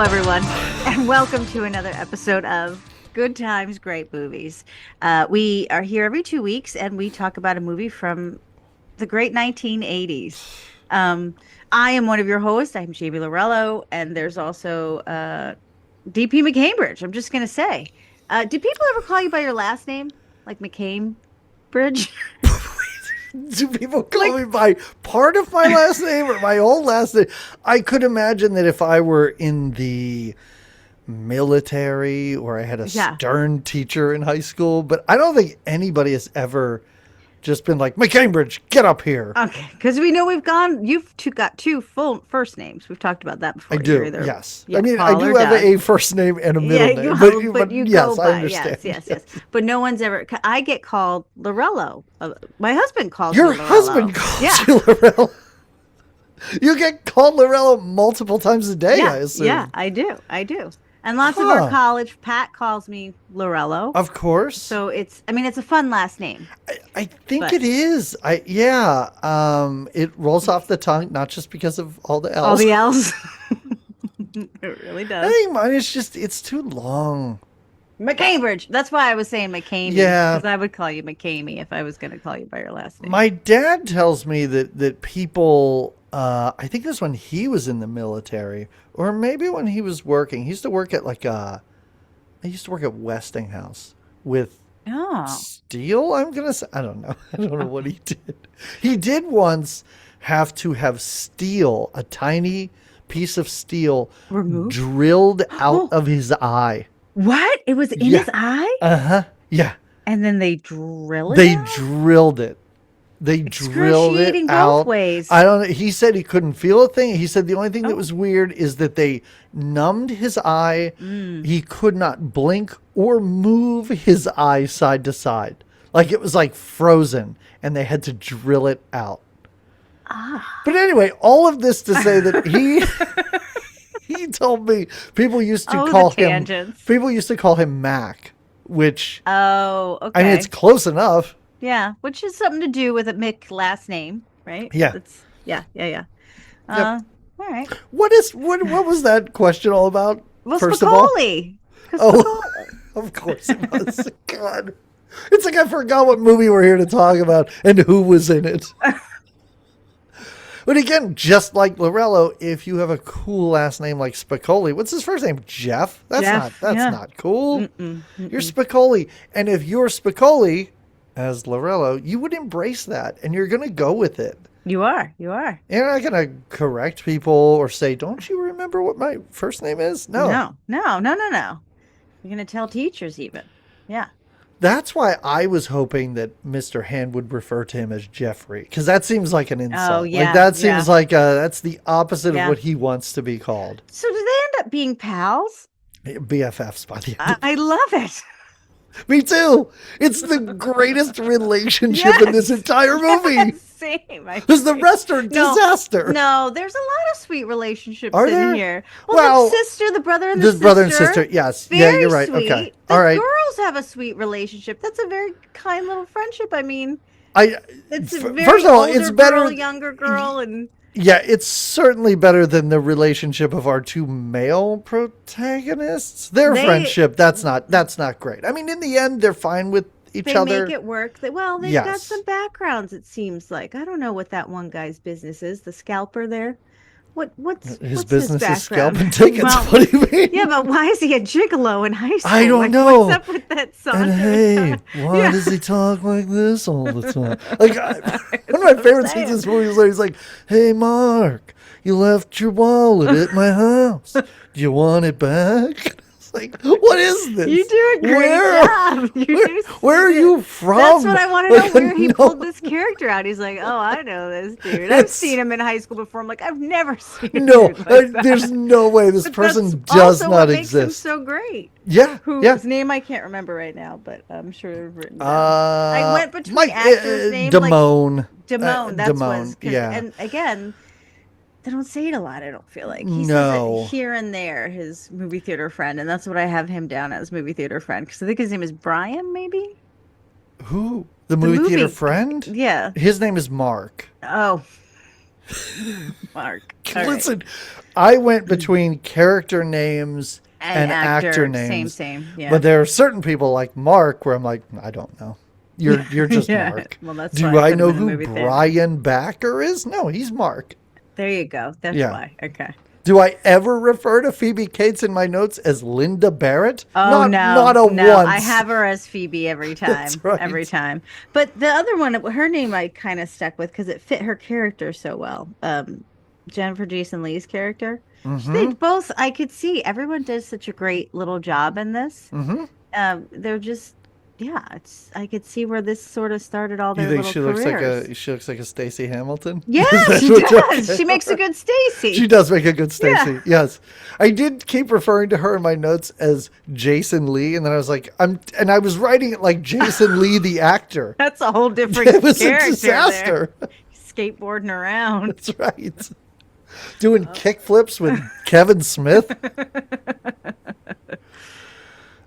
Hello, everyone, and welcome to another episode of Good Times, Great Movies. We are here every 2 weeks, and we talk about a movie from the great 1980s. I am one of your hosts. I'm Jamie Lorello, and there's also DP McCambridge. I'm just going to say, do people ever call you by your last name, like McCambridge? Do people call me by part of my last name or my whole last name? I could imagine that if I were in the military or I had a stern teacher in high school, but I don't think anybody has ever just been like, McCambridge, get up here. Okay, because we know you've got two full first names. We've talked about that before. I do, yes. Yeah, I mean, Paul I do have a first name and a middle name. But you yes, go by, I understand. Yes. But no one's ever, I get called Lorello. My husband calls Your me Lorello. husband calls you Lorello? You get called Lorello multiple times a day, I assume. Yeah, I do. And lots of our college, Pat calls me Lorello. Of course. So it's a fun last name. I think it is. It rolls off the tongue, not just because of all the L's. All the L's. It really does. I think mine is just, it's too long. McCambridge. That's why I was saying McCamey. Yeah. Because I would call you McCamey if I was going to call you by your last name. My dad tells me that people, I think this when he was in the military, or maybe when he was working. He used to work at Westinghouse with steel, I'm going to say. I don't know. I don't know what he did. He did once have to have steel, a tiny piece of steel, removed, drilled out of his eye. What? It was in his eye? Uh-huh. Yeah. And then they drilled it? They drilled it. They drilled it out. Both ways. I don't know. He said he couldn't feel a thing. He said the only thing that was weird is that they numbed his eye. He could not blink or move his eye side to side. Like it was like frozen, and they had to drill it out. But anyway, all of this to say that he told me people used to call him Mac, which okay. I mean, it's close enough. Yeah, which is something to do with a Mick last name, right? Yeah. Yeah. Yep. All right. What was that question all about? Well, first Spicoli. Of all? Oh, of course it was. God. It's like I forgot what movie we're here to talk about and who was in it. But again, just like Lorello, if you have a cool last name like Spicoli, what's his first name? Jeff? That's not cool. You're Spicoli. And if you're Spicoli as Lorello, you would embrace that and you're going to go with it. You are. You're not going to correct people or say, don't you remember what my first name is? No. You're going to tell teachers even. Yeah. That's why I was hoping that Mr. Hand would refer to him as Jeffrey, because that seems like an insult. Oh, yeah. Like that seems like that's the opposite of what he wants to be called. So do they end up being pals? BFFs by the end. I love it. Me too. It's the greatest relationship in this entire movie. Same. Because the rest are disaster. No, there's a lot of sweet relationships in here. Well, the brother and the sister. brother and sister, yes. Very you're right. Sweet. Okay. The all right. girls have a sweet relationship. That's a very kind little friendship. I mean, it's a very first of all, older it's better, girl, younger girl, and yeah, it's certainly better than the relationship of our two male protagonists. Their friendship, that's not great. I mean, in the end, they're fine with each other. They make it work. They've got some backgrounds, it seems like. I don't know what that one guy's business is, the scalper there. What's his business his is scalping tickets. What do you mean? Yeah, but why is he a gigolo in high school? I don't know. What's up with that song? And hey, why does he talk like this all the time? Like one of my favorite scenes in this movie is where he's like, "Hey, Mark, you left your wallet at my house. Do you want it back?" It's like, what is this? You do a great job. Where are you from? That's what I want to know, where he pulled this character out. He's like, oh, I know this dude. I've seen him in high school before. I'm like, I've never seen him. No, there's no way this person does not exist. Makes him so great. Yeah. Whose name I can't remember right now, but I'm sure I've written down. I went between actors' names. Damone. Damone. That's Damone. Yeah. And again, they don't say it a lot, I don't feel like. He says it here and there, his movie theater friend, and that's what I have him down as, movie theater friend, because I think his name is Brian, maybe? Who? The movie theater friend? Yeah. His name is Mark. Oh. Mark. All right. Listen, I went between character names and actor names. Same. Yeah. But there are certain people like Mark where I'm like, I don't know. You're just Yeah. Mark. Well, that's Do why I put know him in the who movie theater. Brian Backer is? No, he's Mark. There you go. That's Yeah. why. Okay. Do I ever refer to Phoebe Cates in my notes as Linda Barrett? Oh, Not no. once. I have her as Phoebe every time. That's right. Every time. But the other one, her name I kind of stuck with because it fit her character so well. Jennifer Jason Leigh's character. They both, I could see everyone does such a great little job in this. They're just, I could see where this sort of started all their You think little she careers. looks like a Stacy Hamilton? Yeah, Is she that what you're does. She saying? makes a good Stacy. She does make a good Stacy. Yeah. Yes. I did keep referring to her in my notes as Jason Leigh, and then I was like, I was writing it like Jason Leigh the actor. That's a whole different It was a character disaster. there. Skateboarding around. That's right. Doing kickflips with Kevin Smith.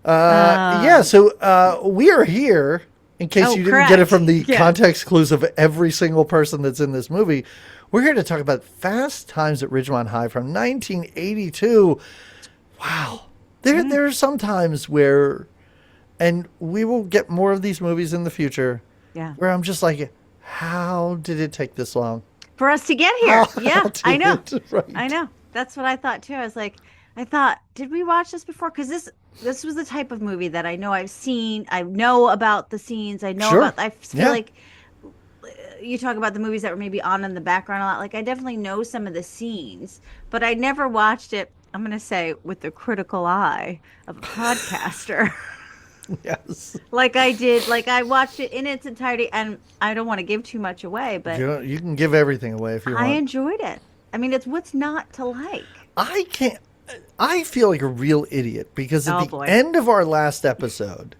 So we are here, in case you didn't get it from the context clues of every single person that's in this movie. We're here to talk about Fast Times at Ridgemont High from 1982. Wow. There are some times where, and we will get more of these movies in the future, where I'm just like, how did it take this long? For us to get here. I know. Right. I know. That's what I thought too. I thought, did we watch this before? Because this was the type of movie that I know I've seen. I know about the scenes. I know about. I feel like you talk about the movies that were maybe on in the background a lot. Like I definitely know some of the scenes, but I never watched it. I'm gonna say with the critical eye of a podcaster. Yes. Like I did. Like I watched it in its entirety, and I don't want to give too much away, but you can give everything away if you want. I enjoyed it. I mean, it's what's not to like. I feel like a real idiot because at the end of our last episode,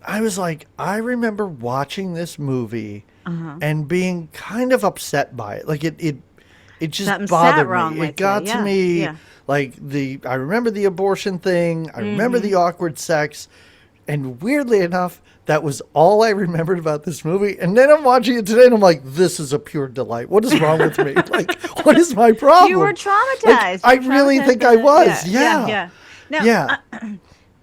I was like, I remember watching this movie and being kind of upset by it. Like it just something bothered wrong me. It got to me like I remember the abortion thing. I remember the awkward sex. And weirdly enough, that was all I remembered about this movie. And then I'm watching it today and I'm like, this is a pure delight. What is wrong with me? Like, what is my problem? You were traumatized. Like, I really think I was. Yeah. Now,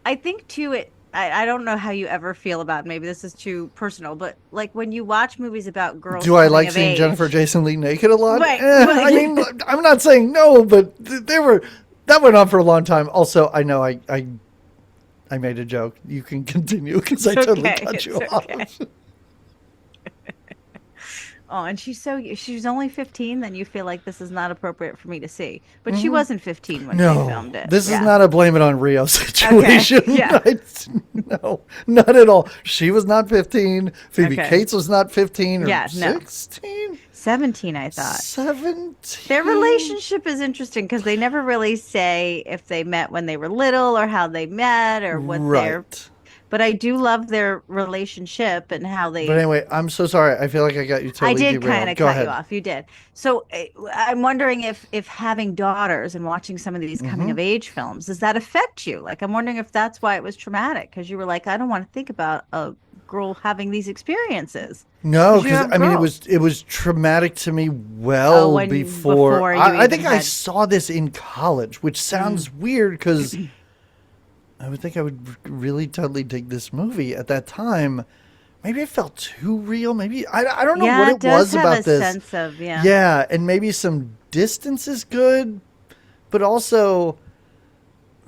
I think too, I don't know how you ever feel about, maybe this is too personal, but like when you watch movies about girls. Do I like seeing Jennifer Jason Leigh naked a lot? Right. I mean, I'm not saying no, but that went on for a long time. Also, I know I made a joke. You can continue because I totally cut you off. Oh, and she's only 15. Then you feel like this is not appropriate for me to see, but she wasn't 15 when they filmed it. This is not a blame it on Rio situation. Okay. Yeah. No, not at all. She was not 15. Phoebe Cates was not 15 or 16. 17, I thought. 17. Their relationship is interesting because they never really say if they met when they were little or how they met or what their. But I do love their relationship and how they. But anyway, I'm so sorry. I feel like I got you totally derailed. I did kind of cut ahead. You off. You did. So I'm wondering if having daughters and watching some of these coming of age films, does that affect you? Like, I'm wondering if that's why it was traumatic because you were like, I don't want to think about a girl having these experiences. No, because I mean it was traumatic to me before I think I saw this in college, which sounds weird because I would think I would really totally dig this movie at that time. Maybe it felt too real. Maybe I don't know what it was about this. Sense of, and maybe some distance is good, but also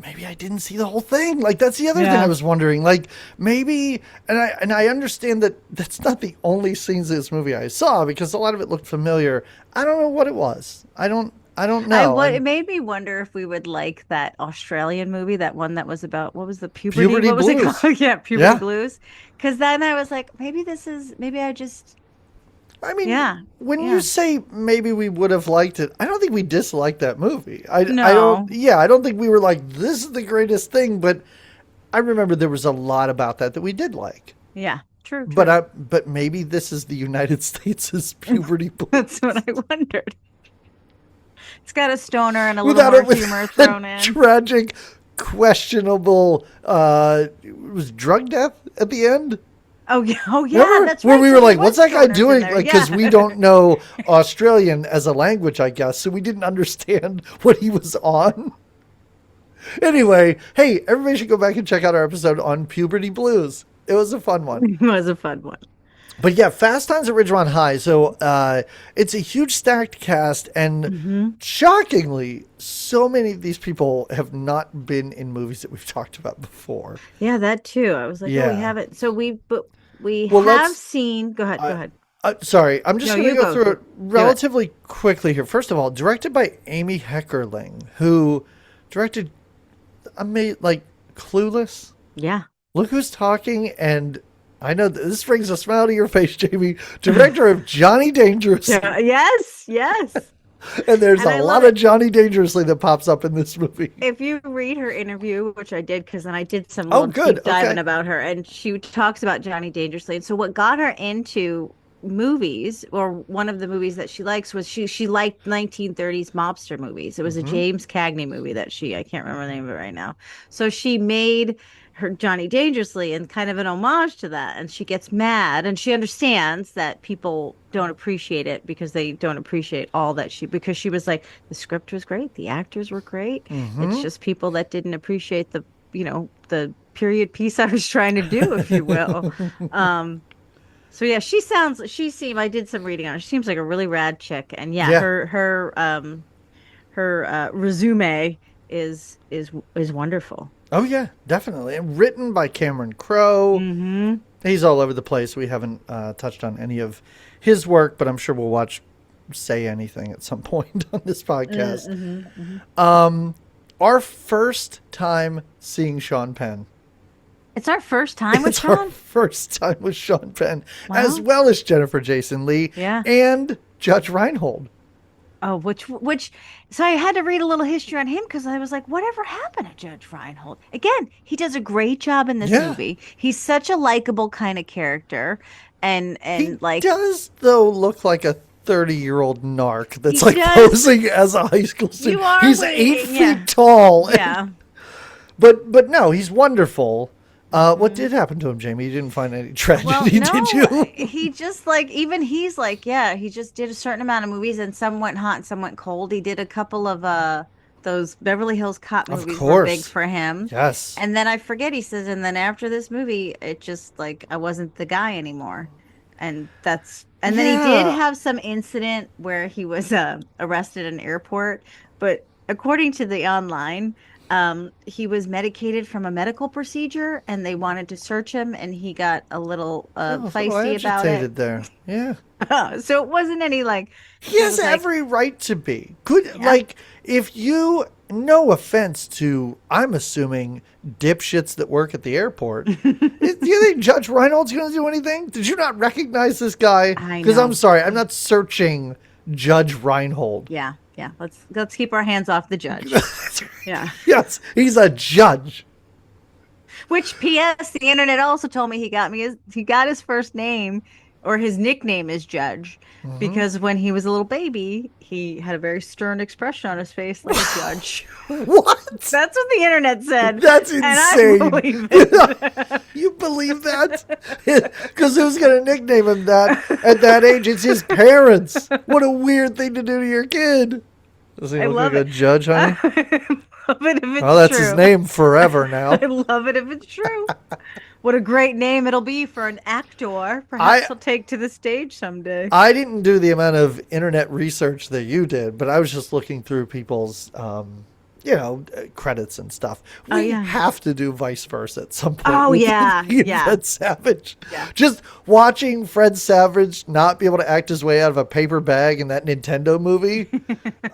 maybe I didn't see the whole thing. Like that's the other thing I was wondering. Like maybe, and I understand that that's not the only scenes in this movie I saw because a lot of it looked familiar. I don't know what it was. I don't know. It made me wonder if we would like that Australian movie, that one that was about, what was the puberty what blues. Was it called? Yeah, puberty blues. Because then I was like, when you say maybe we would have liked it, I don't think we disliked that movie. I don't think we were like, this is the greatest thing, but I remember there was a lot about that we did like. Yeah, true. But maybe this is the United States' puberty blues. That's what I wondered. It's got a stoner and a little more humor thrown in. Tragic, questionable, it was drug death at the end? Oh yeah, Remember that's when right. we So were there like, was what's that guy stoners in doing? there. Like, because Yeah. we don't know Australian as a language, I guess. So we didn't understand what he was on. Anyway, hey, everybody should go back and check out our episode on puberty blues. It was a fun one. It was a fun one. But yeah, Fast Times at Ridgemont High. So it's a huge stacked cast, and Hmm. shockingly, so many of these people have not been in movies that we've talked about before. Yeah, that too. I was like, oh, we Yeah. haven't. So we Well, have let's. seen. Go ahead. Go Uh, ahead. sorry, I'm just No, going to you go go. through it Do it. relatively quickly here. First of all, directed by Amy Heckerling, who directed, like Clueless. Yeah. Look Who's Talking, and I know this brings a smile to your face, Jamie. Director of Johnny Dangerously. Yeah. Yes. Yes. And there's And a I lot love of it. Johnny Dangerously that pops up in this movie. If you read her interview, which I did, because then I did some Oh, little good. deep diving Okay. about her, and she talks about Johnny Dangerously. And so, what got her into movies, or one of the movies that she likes, was she liked 1930s mobster movies. It was a Hmm. James Cagney movie that I can't remember the name of it right now. So she made her Johnny Dangerously and kind of an homage to that. And she gets mad, and she understands that people don't appreciate it because they don't appreciate all that because she was like, the script was great, the actors were great. It's Hmm. just people that didn't appreciate the period piece I was trying to do, if you will. Um, so yeah, I did some reading on her. She seems like a really rad chick. And yeah, Yeah. her resume is wonderful. Oh, yeah, definitely. And written by Cameron Crowe. Mm-hmm. He's all over the place. We haven't touched on any of his work, but I'm sure we'll watch Say Anything at some point on this podcast. Mm-hmm. Mm-hmm. Our first time seeing Sean Penn. It's our first time with It's our Sean. first time with Sean Penn, as Wow. well as Jennifer Jason Leigh Yeah. and Judge Reinhold. Oh, so I had to read a little history on him because I was like, whatever happened to Judge Reinhold? Again, he does a great job in this Yeah. movie. He's such a likable kind of character. And He like does, though, look like a 30-year-old narc that's He like does. posing as a high school student. You are He's waiting, 8 feet yeah. tall. Yeah. But no, he's wonderful. What did happen to him, Jamie? You didn't find any Well, tragedy, did no, you? he just like even he's like, yeah, he just did a certain amount of movies and some went hot and some went cold. He did a couple of those Beverly Hills Cop Of movies were big course. for him. Yes. And then I forget he says, and then after this movie, it just like I wasn't the guy anymore. And then he did Yeah. have some incident where he was arrested at an airport, but according to the online, he was medicated from a medical procedure and they wanted to search him and he got a little Oh, a little feisty about agitated there. Yeah. it. So it wasn't any like He it has was like, every right to be. Good. yeah. Like, if you, no offense to, I'm assuming, dipshits that work at the airport, do you think Judge Reinhold's going to do anything? Did you not recognize this guy? I Because know. I'm sorry, I'm not searching Judge Reinhold. Yeah, yeah. Let's keep our hands off the judge. Yeah. Yes, he's a judge. Which P.S. the internet also told me he got his first name or his nickname is Judge because when he was a little baby, he had a very stern expression on his face like a judge. What? That's what the internet said. That's And insane. I believe it. You believe that? Because who's going to nickname him that at that age? It's his parents. What a weird thing to do to your kid. Does he I look love like a it. judge, honey? I love it if it's Well, that's true. his name forever now. I love it if it's true. What a great name it'll be for an actor. Perhaps he'll take to the stage someday. I didn't do the amount of internet research that you did, but I was just looking through people's, credits and stuff. Oh, We yeah. have to do vice versa at some point. Oh, with yeah, me and yeah. Fred Savage. Yeah. Just watching Fred Savage not be able to act his way out of a paper bag in that Nintendo movie.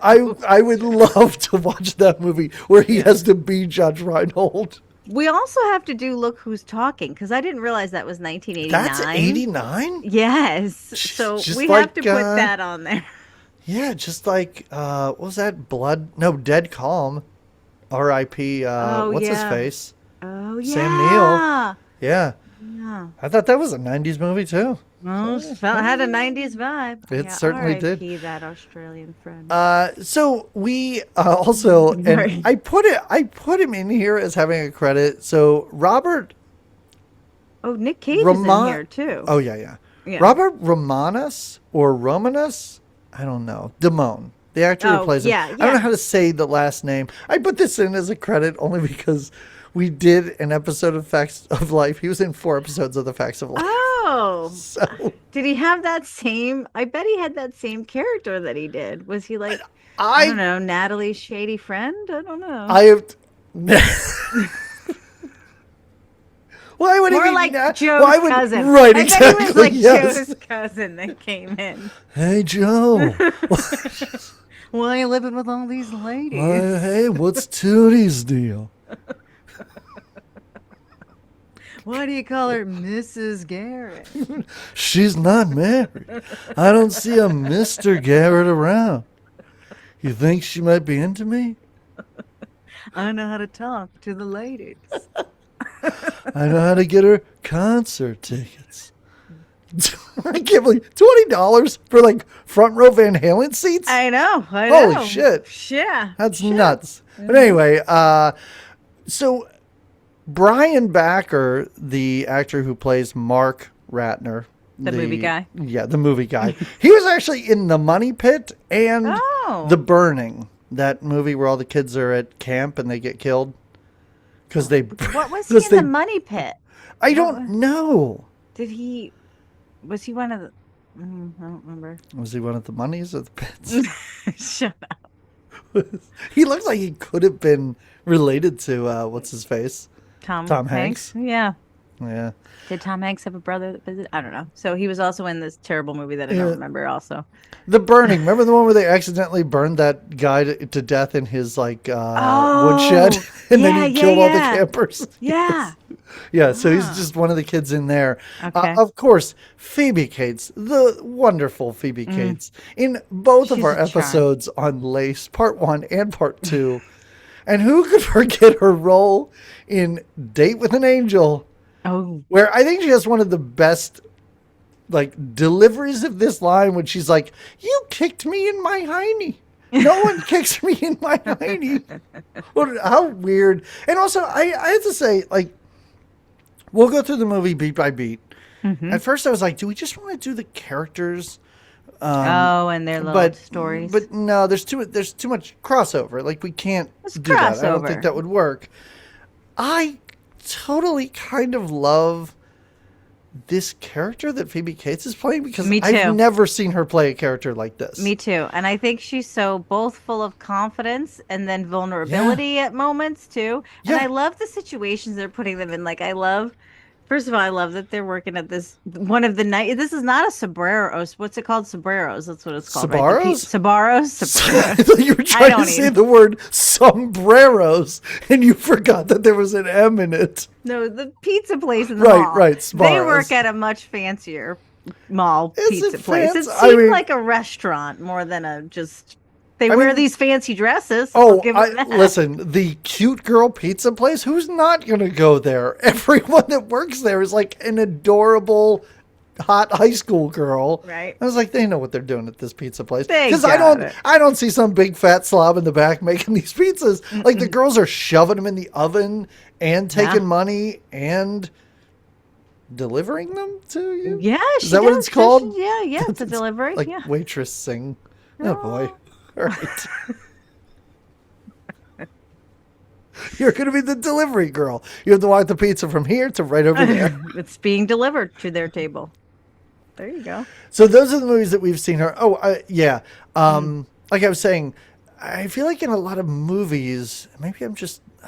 I would love to watch that movie where he has to be Judge Reinhold. We also have to do Look Who's Talking because I didn't realize that was 1989. That's 89? Yes. So Just we like, have to put that on there. Yeah, just like what was that? Dead Calm. R.I.P. What's his yeah. face? Oh, yeah. Sam Neill. Yeah. Yeah. I thought that was a 90s movie too. Well, it had a 90s vibe. It certainly did. R.I.P. that Australian friend. So we also, and Right. I put him in here as having a credit. So Robert Oh, Nick Cage is in Roman. here too. Oh yeah. Yeah. Robert Romanus or Romanus? I don't know. Damone, the actor who Oh, plays him. yeah, I don't know yeah. how to say the last name. I put this in as a credit only because we did an episode of Facts of Life. He was in 4 episodes of the Facts of Life. Oh, So did he have that same? I bet he had that same character that he did. Was he like, I don't I know, Natalie's shady friend? I don't know. I have. Why would More he be like not? Joe's Why would cousin. right? I Exactly. bet he was like Yes. Joe's cousin that came in. Hey Joe. Why are you living with all these ladies? Hey, what's Tootie's deal? Why do you call her Mrs. Garrett? She's not married. I don't see a Mr. Garrett around. You think she might be into me? I know how to talk to the ladies. I know how to get her concert tickets. I can't believe $20 for like front row Van Halen seats. I know. Holy shit! Yeah. That's nuts. But anyway, so Brian Backer, the actor who plays Mark Ratner, The movie guy? Yeah, the movie guy. He was actually in The Money Pit and The Burning, that movie where all the kids are at camp and they get killed. Because they. What was he in the Money Pit? I don't know. Was he one of the. I don't remember. Was he one of the monies or the pits? Shut up. He looks like he could have been related to, what's his face? Tom Hanks. Yeah. Yeah. Did Tom Hanks have a brother that visited? I don't know. So he was also in this terrible movie that I don't remember also. The Burning. Remember the one where they accidentally burned that guy to death in his woodshed? And then he killed all the campers? Yeah. Yeah, so he's just one of the kids in there. Okay. Of course, Phoebe Cates, the wonderful Phoebe Cates, in both of our episodes on Lace, Part 1 and Part 2. And who could forget her role in Date with an Angel? Oh. Where I think she has one of the best deliveries of this line when she's like, "You kicked me in my hiney. No one kicks me in my hiney." How weird. And also, I have to say, we'll go through the movie beat by beat. Mm-hmm. At first I was like, do we just want to do the characters? And their little stories. But no, there's too much crossover. We can't do that. I don't think that would work. I totally kind of love this character that Phoebe Cates is playing because I've never seen her play a character like this. Me too. And I think she's so both full of confidence and then vulnerability at moments too. And I love the situations they're putting them in. First of all, I love that they're working at this one of the night. This is not a sombreros. What's it called? Sombreros. That's what it's called. Sabaros? Right? Sombreros. I thought you were trying to say the word sombreros, and you forgot that there was an M in it. No, the pizza place in the mall. Right, Sbarros. They work at a much fancier mall pizza place. It seemed like a restaurant more than a just. They wear these fancy dresses. Listen, the cute girl pizza place, who's not going to go there? Everyone that works there is like an adorable, hot high school girl. Right. I was like, they know what they're doing at this pizza place. Because I don't see some big fat slob in the back making these pizzas. Mm-mm. The girls are shoving them in the oven and taking money and delivering them to you. Yeah, is that what it's called? Yeah, it's a delivery. Waitressing. Oh boy. All right. You're going to be the delivery girl. You have to walk the pizza from here to right over there. It's being delivered to their table. There you go. So those are the movies that we've seen her. Like I was saying, I feel like in a lot of movies, maybe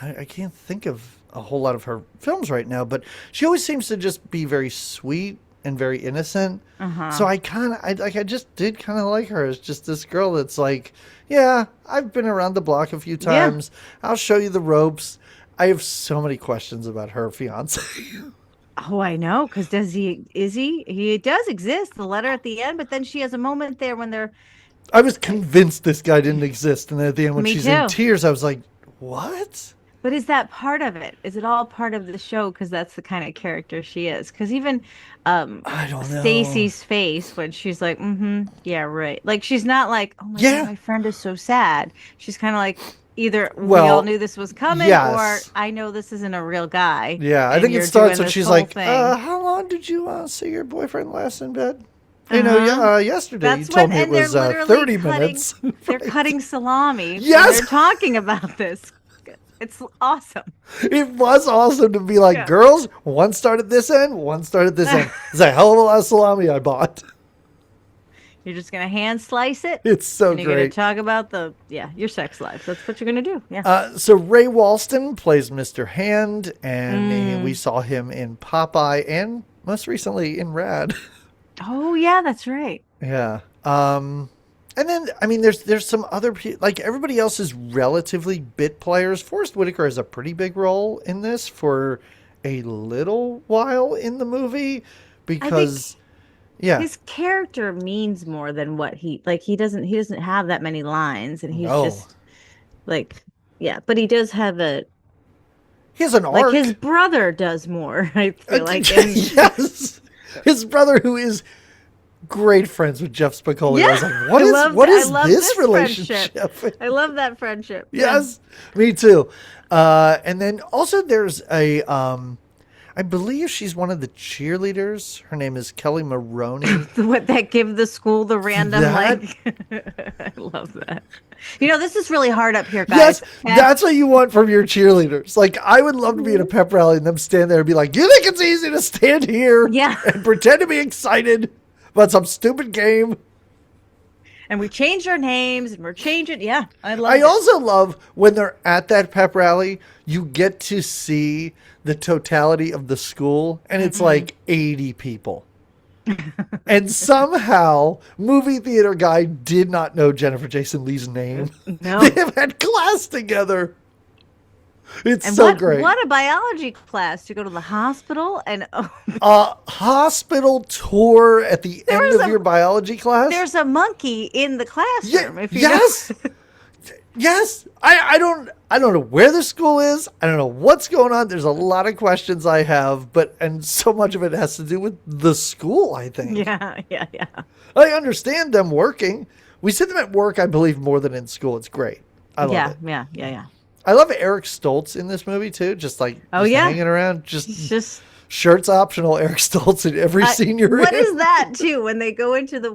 I can't think of a whole lot of her films right now, but she always seems to just be very sweet and very innocent. So I just did kind of like her as just this girl that's like, yeah, I've been around the block a few times. Yeah. I'll show you the ropes. I have so many questions about her fiance. Oh, I know. Because he does exist, the letter at the end, but then she has a moment there when they're. I was convinced this guy didn't exist. And then at the end when she's in tears, I was like, what? But is that part of it? Is it all part of the show? Because that's the kind of character she is. Because even I don't know. Stacy's face when she's like, yeah, right. She's not like, oh my God, my friend is so sad. She's kind of like, either we Well, all knew this was coming, yes. or I know this isn't a real guy. Yeah, I and think it you're starts doing when this she's whole like, thing. how long did you see your boyfriend last in bed? Yesterday you That's told when, me it and they're was literally 30 cutting. minutes. They're Right. cutting salami when Yes! they're talking about this. It's awesome. It was awesome to be like, Yeah. girls, one start at this end, one start at this end. It's a hell of a lot of salami I bought. You're just gonna hand slice it. It's so and you're great. gonna talk about your sex life. That's what you're gonna do. Yeah. So Ray Walston plays Mr. Hand, and we saw him in Popeye and most recently in Rad. Oh yeah, that's right. Yeah. And then, I mean, there's some other people, like everybody else is relatively bit players. Forrest Whitaker has a pretty big role in this for a little while in the movie because, yeah. His character means more than what he doesn't have that many lines, and he's No. just like, yeah, but he does have he has an like arc. his brother does more, I feel like. Yes. His brother, who is great friends with Jeff Spicoli. Yeah. I was like, what is this relationship? I love that friendship. Yes, me too. And then also there's I believe she's one of the cheerleaders. Her name is Kelly Maroney. What, that give the school the random like? I love that. This is really hard up here, guys. Yes, that's what you want from your cheerleaders. Like, I would love to be at a pep rally and them stand there and be like, you think it's easy to stand here and pretend to be excited about some stupid game? And we changed our names, and we're changing. Yeah, I also love when they're at that pep rally, you get to see the totality of the school, and it's like 80 people. And somehow, movie theater guy did not know Jennifer Jason Leigh's name. No. They have had class together. It's and so great. What a biology class to go to the hospital and hospital tour at the end of your biology class. There's a monkey in the classroom. Yeah, yes, yes. I don't know where the school is. I don't know what's going on. There's a lot of questions I have, and so much of it has to do with the school, I think. Yeah. I understand them working. We see them at work, I believe, more than in school. It's great. I love it. Yeah. I love Eric Stoltz in this movie too. Just hanging around, just shirts optional. Eric Stoltz in every scene you're in. What is that too? When they go into the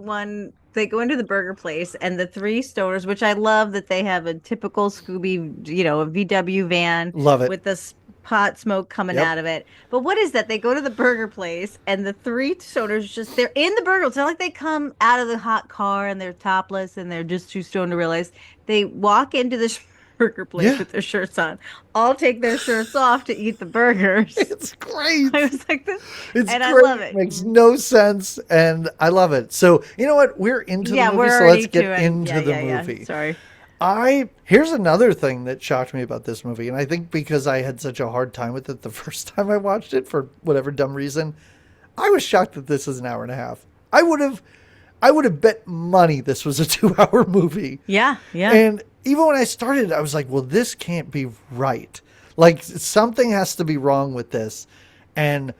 burger place and the three stoners, which I love that they have a typical Scooby, a VW van. Love it. With this pot smoke coming out of it. But what is that? They go to the burger place and the three stoners they're in the burger. It's not like they come out of the hot car and they're topless and they're just too stoned to realize. They walk into the burger place with their shirts on, all take their shirts off to eat the burgers. It's great. I was like, this, it's and great. I love it. Makes no sense, and I love it. So you know what? We're into the movie, so let's get into the movie. Sorry. Here's another thing that shocked me about this movie, and I think because I had such a hard time with it the first time I watched it for whatever dumb reason, I was shocked that this is an hour and a half. I would have bet money this was a 2-hour movie. Yeah. And even when I started, I was like, well, this can't be right. Like, something has to be wrong with this. And,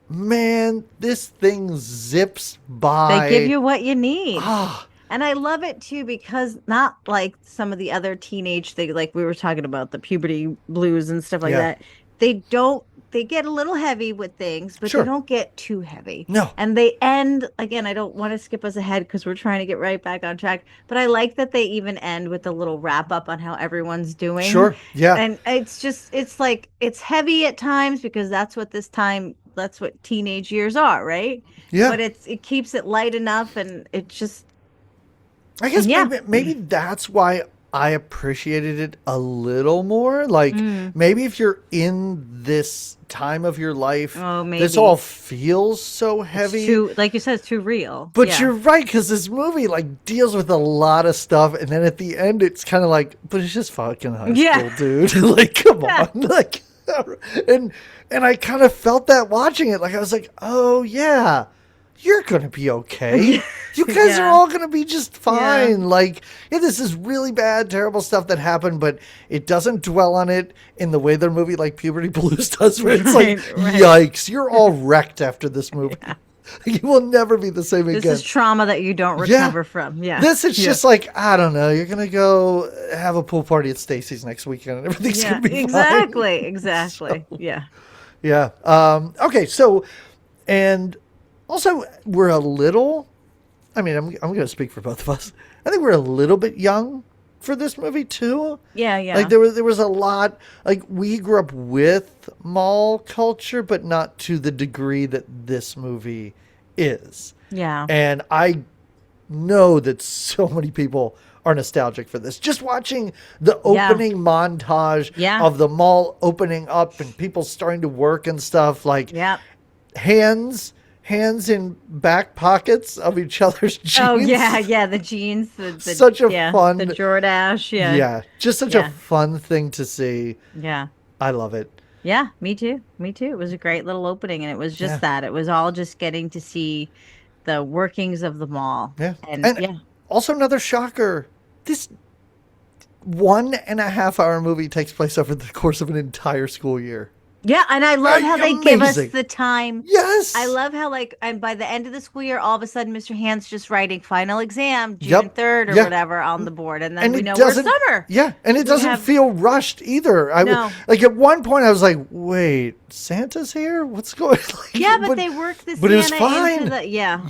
man, this thing zips by. They give you what you need. And I love it, too, because not like some of the other teenage things, like we were talking about, the puberty blues and stuff like that. They get a little heavy with things, but they don't get too heavy. No. And they end, again, I don't want to skip us ahead because we're trying to get right back on track, but I like that they even end with a little wrap up on how everyone's doing. Sure, yeah. And it's like, it's heavy at times because that's what teenage years are, right? Yeah. But it keeps it light enough, and it just... I guess maybe that's why I appreciated it a little more. Like, maybe if you're in this time of your life, this all feels so heavy. Like you said, it's too real. But you're right, because this movie deals with a lot of stuff, and then at the end, it's kind of like, but it's just fucking high school, dude. Come on, and I kind of felt that watching it. I was like, oh yeah, you're gonna be okay. You guys are all gonna be just fine. This is really bad, terrible stuff that happened, but it doesn't dwell on it in the way the movie like Puberty Blues does, where it's yikes, you're all wrecked after this movie. You will never be the same This again. is trauma that you don't recover from. Yeah. This is just like, I don't know, you're going to go have a pool party at Stacy's next weekend and everything's going to be exactly. fine. Exactly. So, yeah. Yeah. Okay. So, and also we're a little, I mean, I'm going to speak for both of us. I think we're a little bit young for this movie too. Yeah. Yeah. Like there was a lot, like we grew up with mall culture, but not to the degree that this movie is. Yeah. And I know that so many people are nostalgic for this. Just watching the opening montage of the mall opening up and people starting to work and stuff, like hands in back pockets of each other's jeans. Oh yeah, the jeans. Such a fun, the Jordache. Yeah, just such a fun thing to see. Yeah, I love it. Yeah, me too. It was a great little opening, and it was just that. It was all just getting to see the workings of the mall. Yeah, and also another shocker. This 1.5 hour movie takes place over the course of an entire school year. Yeah, and I love how they give us the time. Yes. I love how, like, and by the end of the school year, all of a sudden, Mr. Hand's just writing final exam, June 3rd or whatever on the board. And then we know we're summer. Yeah, and it doesn't feel rushed either. Like, at one point, I was like, wait, Santa's here? What's going on? But they worked this But it was fine. Into the, Yes.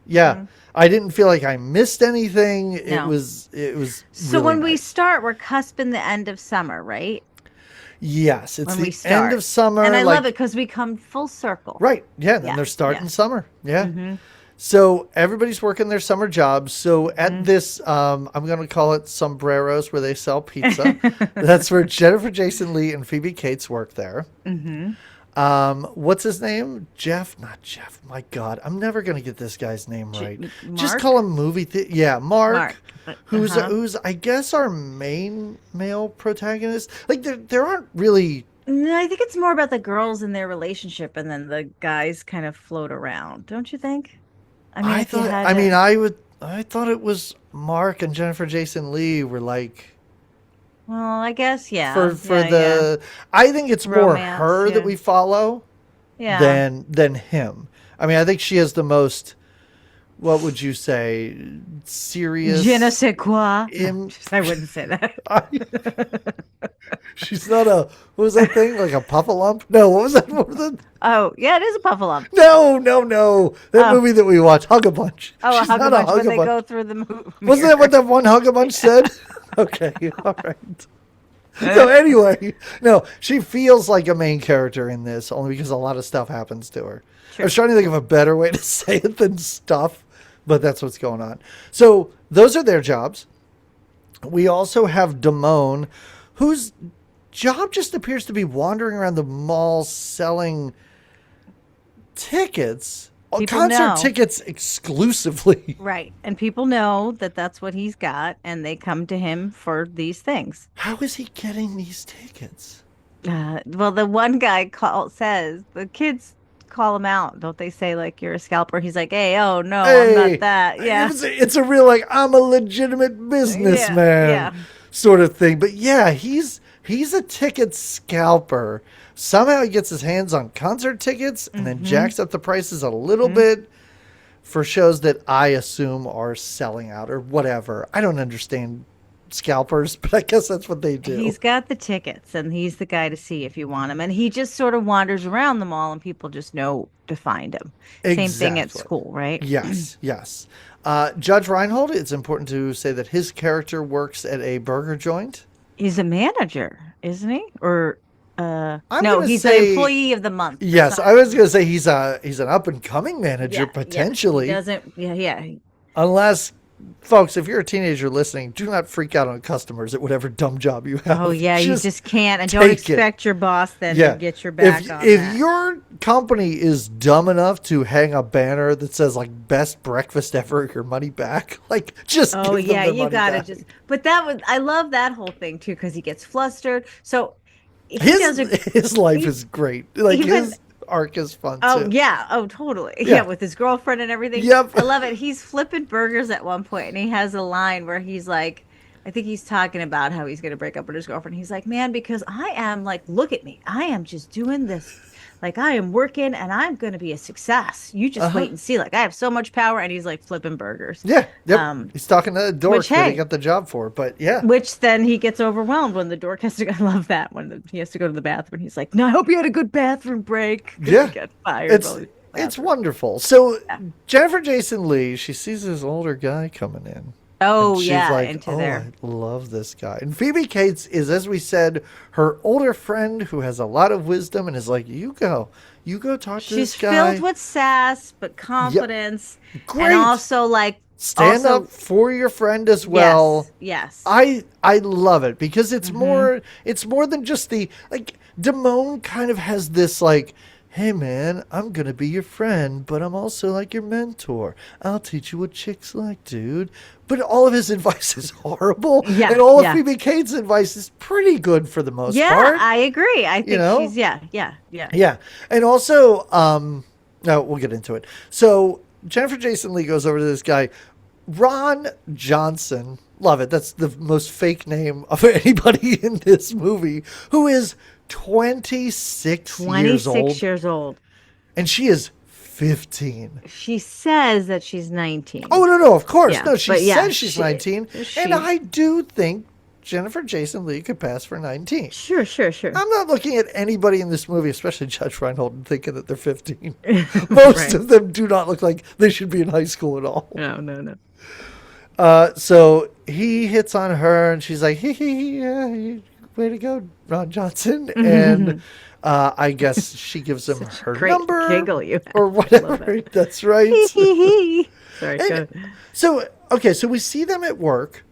Yeah. Mm-hmm. I didn't feel like I missed anything. No. It was So really when we nice. start, we're cusping the end of summer, right? Yes, it's the end of summer. And I love it because we come full circle. Right. Yeah. Then they're starting summer. Yeah. Mm-hmm. So everybody's working their summer jobs. So at this, I'm going to call it Sombreros, where they sell pizza. That's where Jennifer Jason Leigh and Phoebe Cates work there. Mm-hmm. What's his name? Not Jeff. My God, I'm never going to get this guy's name right. Mark? Just call him Mark. Who's I guess our main male protagonist. Like there aren't really. No, I think it's more about the girls and their relationship, and then the guys kind of float around. Don't you think? I thought it was Mark and Jennifer Jason Leigh were like. Well, I guess I think it's more her that we follow, than him. I mean, I think she has the most. What would you say? Serious. Je ne sais quoi. I wouldn't say that. She's not a. What was that thing? Like a puffalump? No. What was that? Oh, yeah, it is a puffalump. No. That movie that we watched, Hug a Bunch. Oh, a Hug a Bunch when they go through the movie. Wasn't that what that one Hug a Bunch said? Okay, all right. So anyway, no, she feels like a main character in this only because a lot of stuff happens to her. Sure. I was trying to think of a better way to say it than stuff, but that's what's going on. So those are their jobs. We also have Damone, whose job just appears to be wandering around the mall selling tickets. Concert tickets exclusively. Right. And people know that that's what he's got, and they come to him for these things. How is he getting these tickets? Well, the one guy says, the kids call him out. Don't they say, like, you're a scalper? He's like, hey, oh, no, I'm not that. Yeah. It's a real, like, I'm a legitimate businessman sort of thing. But, yeah, he's a ticket scalper. Somehow he gets his hands on concert tickets and then jacks up the prices a little bit for shows that I assume are selling out or whatever. I don't understand scalpers, but I guess that's what they do. He's got the tickets, and he's the guy to see if you want him. And he just sort of wanders around the mall, and people just know to find him. Exactly. Same thing at school, right? Yes. Judge Reinhold, it's important to say that his character works at a burger joint. He's a manager, isn't he? Or... no, he's the employee of the month. Yes, I was going to say he's an up and coming manager potentially. He doesn't. Yeah. Unless, folks, if you're a teenager listening, do not freak out on customers at whatever dumb job you have. Oh yeah, you just can't, and don't expect your boss then to get your back on that. If your company is dumb enough to hang a banner that says like "Best breakfast ever, your money back," like just give them their money back. But I love that whole thing too because he gets flustered. So. His life is great. Like his arc is fun too. Oh yeah. Oh totally. Yeah, with his girlfriend and everything. Yep. I love it. He's flipping burgers at one point, and he has a line where he's like, I think he's talking about how he's going to break up with his girlfriend. He's like, man, because I am like, look at me. I am just doing this. Like, I am working and I'm going to be a success. You just wait and see. Like, I have so much power. And he's like flipping burgers. Yeah. Yep. He's talking to the dork that he got the job for. But yeah. Which then he gets overwhelmed when the dork has to go. I love that when he has to go to the bathroom. He's like, no, I hope you had a good bathroom break. Yeah. He gets fired. It's wonderful. So Jennifer Jason Leigh, she sees this older guy coming in. Oh, she's yeah, like, into there. I love this guy. And Phoebe Cates is, as we said, her older friend who has a lot of wisdom and is like, you go talk to this guy. She's filled with sass, but confidence. Yep. Great. And also, like, stand up for your friend as well. Yes. I love it because it's more than just the, like, Damone kind of has this, like, hey man, I'm gonna be your friend, but I'm also like your mentor. I'll teach you what chicks like, dude. But all of his advice is horrible. Yeah, and all of Phoebe Cates' advice is pretty good for the most part. Yeah, I agree. I think she's Yeah. And also, no, we'll get into it. So Jennifer Jason Leigh goes over to this guy, Ron Johnson. Love it. That's the most fake name of anybody in this movie, who is 26 years old. And she is 15. She says that she's 19. Oh, no, of course. Yeah, no, she says she's 19. And I do think Jennifer Jason Leigh could pass for 19. Sure. I'm not looking at anybody in this movie, especially Judge Reinhold, and thinking that they're 15. Most of them do not look like they should be in high school at all. No. So he hits on her, and she's like, yeah, way to go, Ron Johnson. And I guess she gives him her number giggle or whatever. That's right. Sorry. Go. So we see them at work.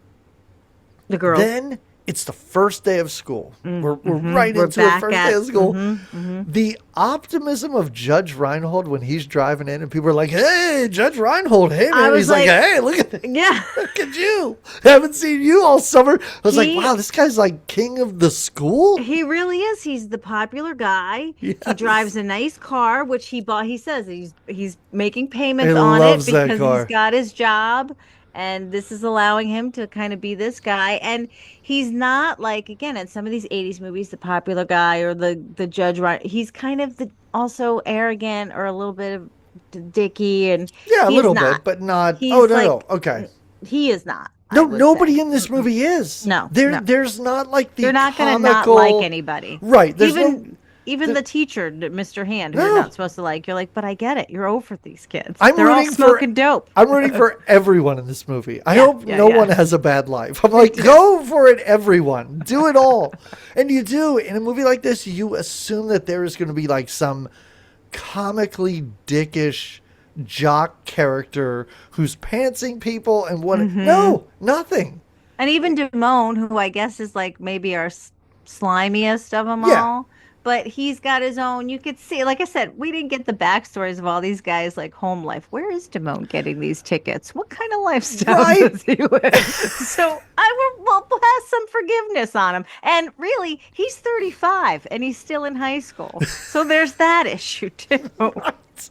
The girl. Then it's the first day of school. We're right into the first day of school. The optimism of Judge Reinhold when he's driving in and people are like, hey, Judge Reinhold, hey, man. He's like, hey, look at that. Yeah. Look at you. Haven't seen you all summer. I was like, wow, this guy's like king of the school. He really is. He's the popular guy. Yes. He drives a nice car, which he bought. He says he's making payments on it because he's got his job. And this is allowing him to kind of be this guy. And he's not like, again, in some of these 80s movies, the popular guy or the judge, right? He's kind of also arrogant or a little bit of dicky. And yeah, a little bit, but not. No. Okay. He is not. No, nobody in this movie is. No. There's not like the They're not going to not like anybody. Right. Even the teacher, Mr. Hand, who you're not supposed to like, you're like, but I get it. You're over these kids. They're all smoking dope. I'm rooting for everyone in this movie. I hope no one has a bad life. I'm like, go for it, everyone. Do it all. And you do. In a movie like this, you assume that there is going to be like some comically dickish jock character who's pantsing people and what. No, nothing. And even Damone, who I guess is like maybe our slimiest of them all. But he's got his own, you could see, like I said, we didn't get the backstories of all these guys, like home life. Where is Damone getting these tickets? What kind of lifestyle does he live? So we'll have some forgiveness on him. And really, he's 35 and he's still in high school. So there's that issue too. Right.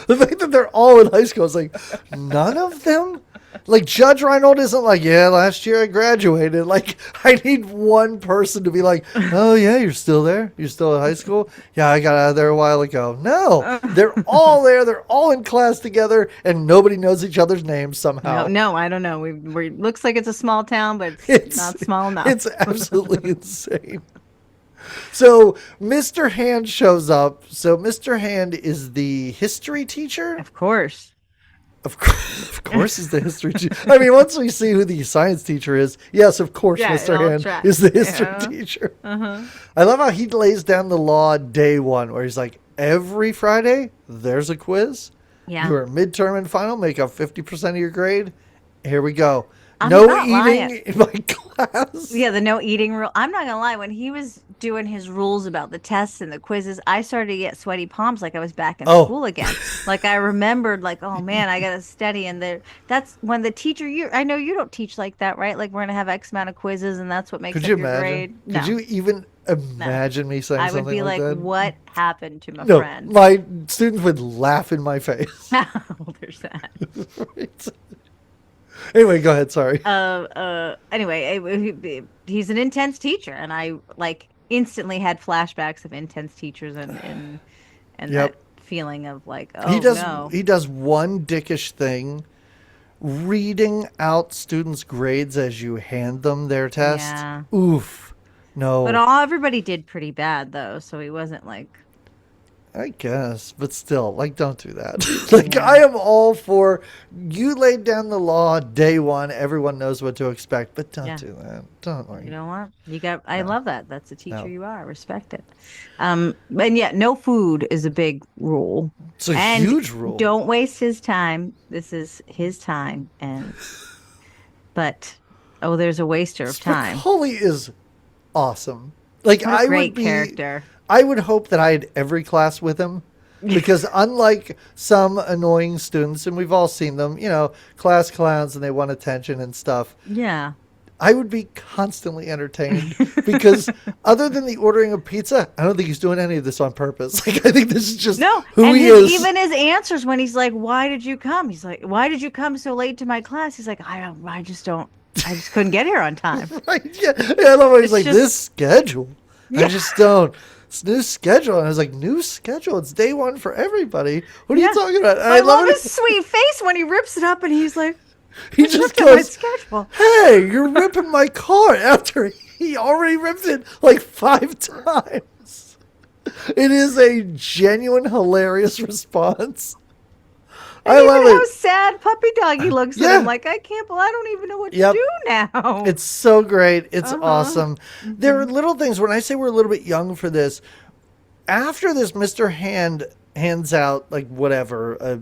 The fact that they're all in high school is like, none of them? Like, Judge Reinhold isn't like, yeah, last year I graduated. Like, I need one person to be like, oh, yeah, you're still there? You're still in high school? Yeah, I got out of there a while ago. No, they're all there. They're all in class together, and nobody knows each other's names somehow. No, I don't know. We looks like it's a small town, but it's not small enough. It's absolutely insane. So Mr. Hand shows up. So Mr. Hand is the history teacher? Of course. Of course he's the history teacher. I mean, once we see who the science teacher is, yes, of course Mr. Hand is the history teacher. I love how he lays down the law day one, where he's like, every Friday, there's a quiz. Yeah. Your midterm and final make up 50% of your grade. Here we go. No eating in my class. Yeah, the no eating rule. I'm not going to lie. When he was doing his rules about the tests and the quizzes, I started to get sweaty palms like I was back in school again. Like I remembered like, oh man, I got to study. And that's when the teacher, I know you don't teach like that, right? Like we're going to have X amount of quizzes and that's what makes up your grade. No. Could you even imagine me saying something like that? I would be like, what happened to my friend? My students would laugh in my face. Oh, there's that. Right. Anyway, go ahead. Sorry. He's an intense teacher, and I like instantly had flashbacks of intense teachers and that Yep. feeling of like, He oh does. no. He does one dickish thing, reading out students' grades as you hand them their test. Yeah. Oof. But No. everybody did pretty bad though, so he wasn't like, I guess, but still, like, don't do that. Like, yeah. I am all for you laid down the law day one. Everyone knows what to expect, but don't Yeah. do that. Don't You worry. know what? I No, love that. That's the teacher no. you are. Respect it. And yeah, no food is a big rule. It's a And huge rule. don't waste his time. This is his time. But there's a waster of time. Spicoli is awesome. Like, What a great character. I would hope that I had every class with him. Because unlike some annoying students, and we've all seen them, class clowns and they want attention and stuff, Yeah. I would be constantly entertained because other than the ordering of pizza, I don't think he's doing any of this on purpose. Like, I think this is just No, who and he is. even his answers when he's like, "Why did you come?" He's like, "Why did you come so late to my class?" He's like, I just couldn't get here on time." Right? Yeah. I love how he's It's like, just- this schedule. I Yeah. just don't. It's new schedule. And I was like, new schedule? It's day one for everybody. What are Yeah. you talking about? And I love it. his sweet face when he rips it up and he's like, He "I just looked at my goes, schedule." hey, you're ripping my car after he already ripped it like 5 times. It is a genuine, hilarious response. I And love even how it. sad puppy doggy looks Yeah. at him like, I don't even know what Yep. to do now. It's so great. It's Uh-huh. awesome. There are little things. When I say we're a little bit young for this, after this, Mr. Hand hands out, like, whatever, a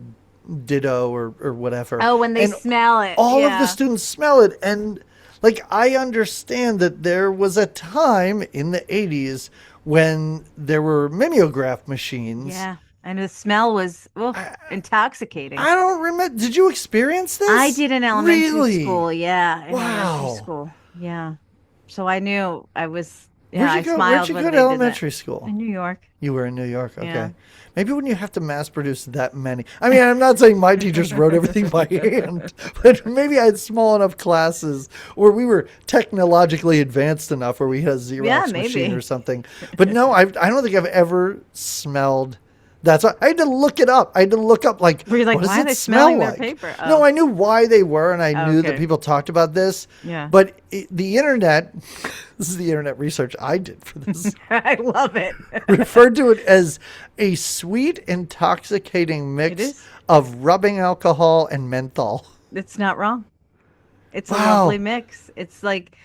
ditto or whatever. When they And smell it. all of yeah. the students smell it. And, like, I understand that there was a time in the 80s when there were mimeograph machines. Yeah. And the smell was intoxicating. I don't remember. Did you experience this? I did in elementary Really? school. Yeah. In Wow. elementary school. Yeah. So I knew I was, Where'd I you go? smiled Where'd you when go they to did that. elementary school? In New York. You were in New York. Okay. Yeah. Maybe when you have to mass produce that many. I mean, I'm not saying my teachers wrote everything by hand, but maybe I had small enough classes where we were technologically advanced enough where we had a Xerox machine maybe. or something. But no, I don't think I've ever smelled. That's why I had to look it up. I had to look up, like, Were you like, what does why are it they smell smelling their like? paper? No, Oh. I knew why they were, and I knew that Okay. people talked about this. Yeah. But the internet, this is the internet research I did for this, I love it. referred to it as a sweet, intoxicating It mix is. of rubbing alcohol and menthol. It's not wrong. It's a Wow. lovely mix. It's like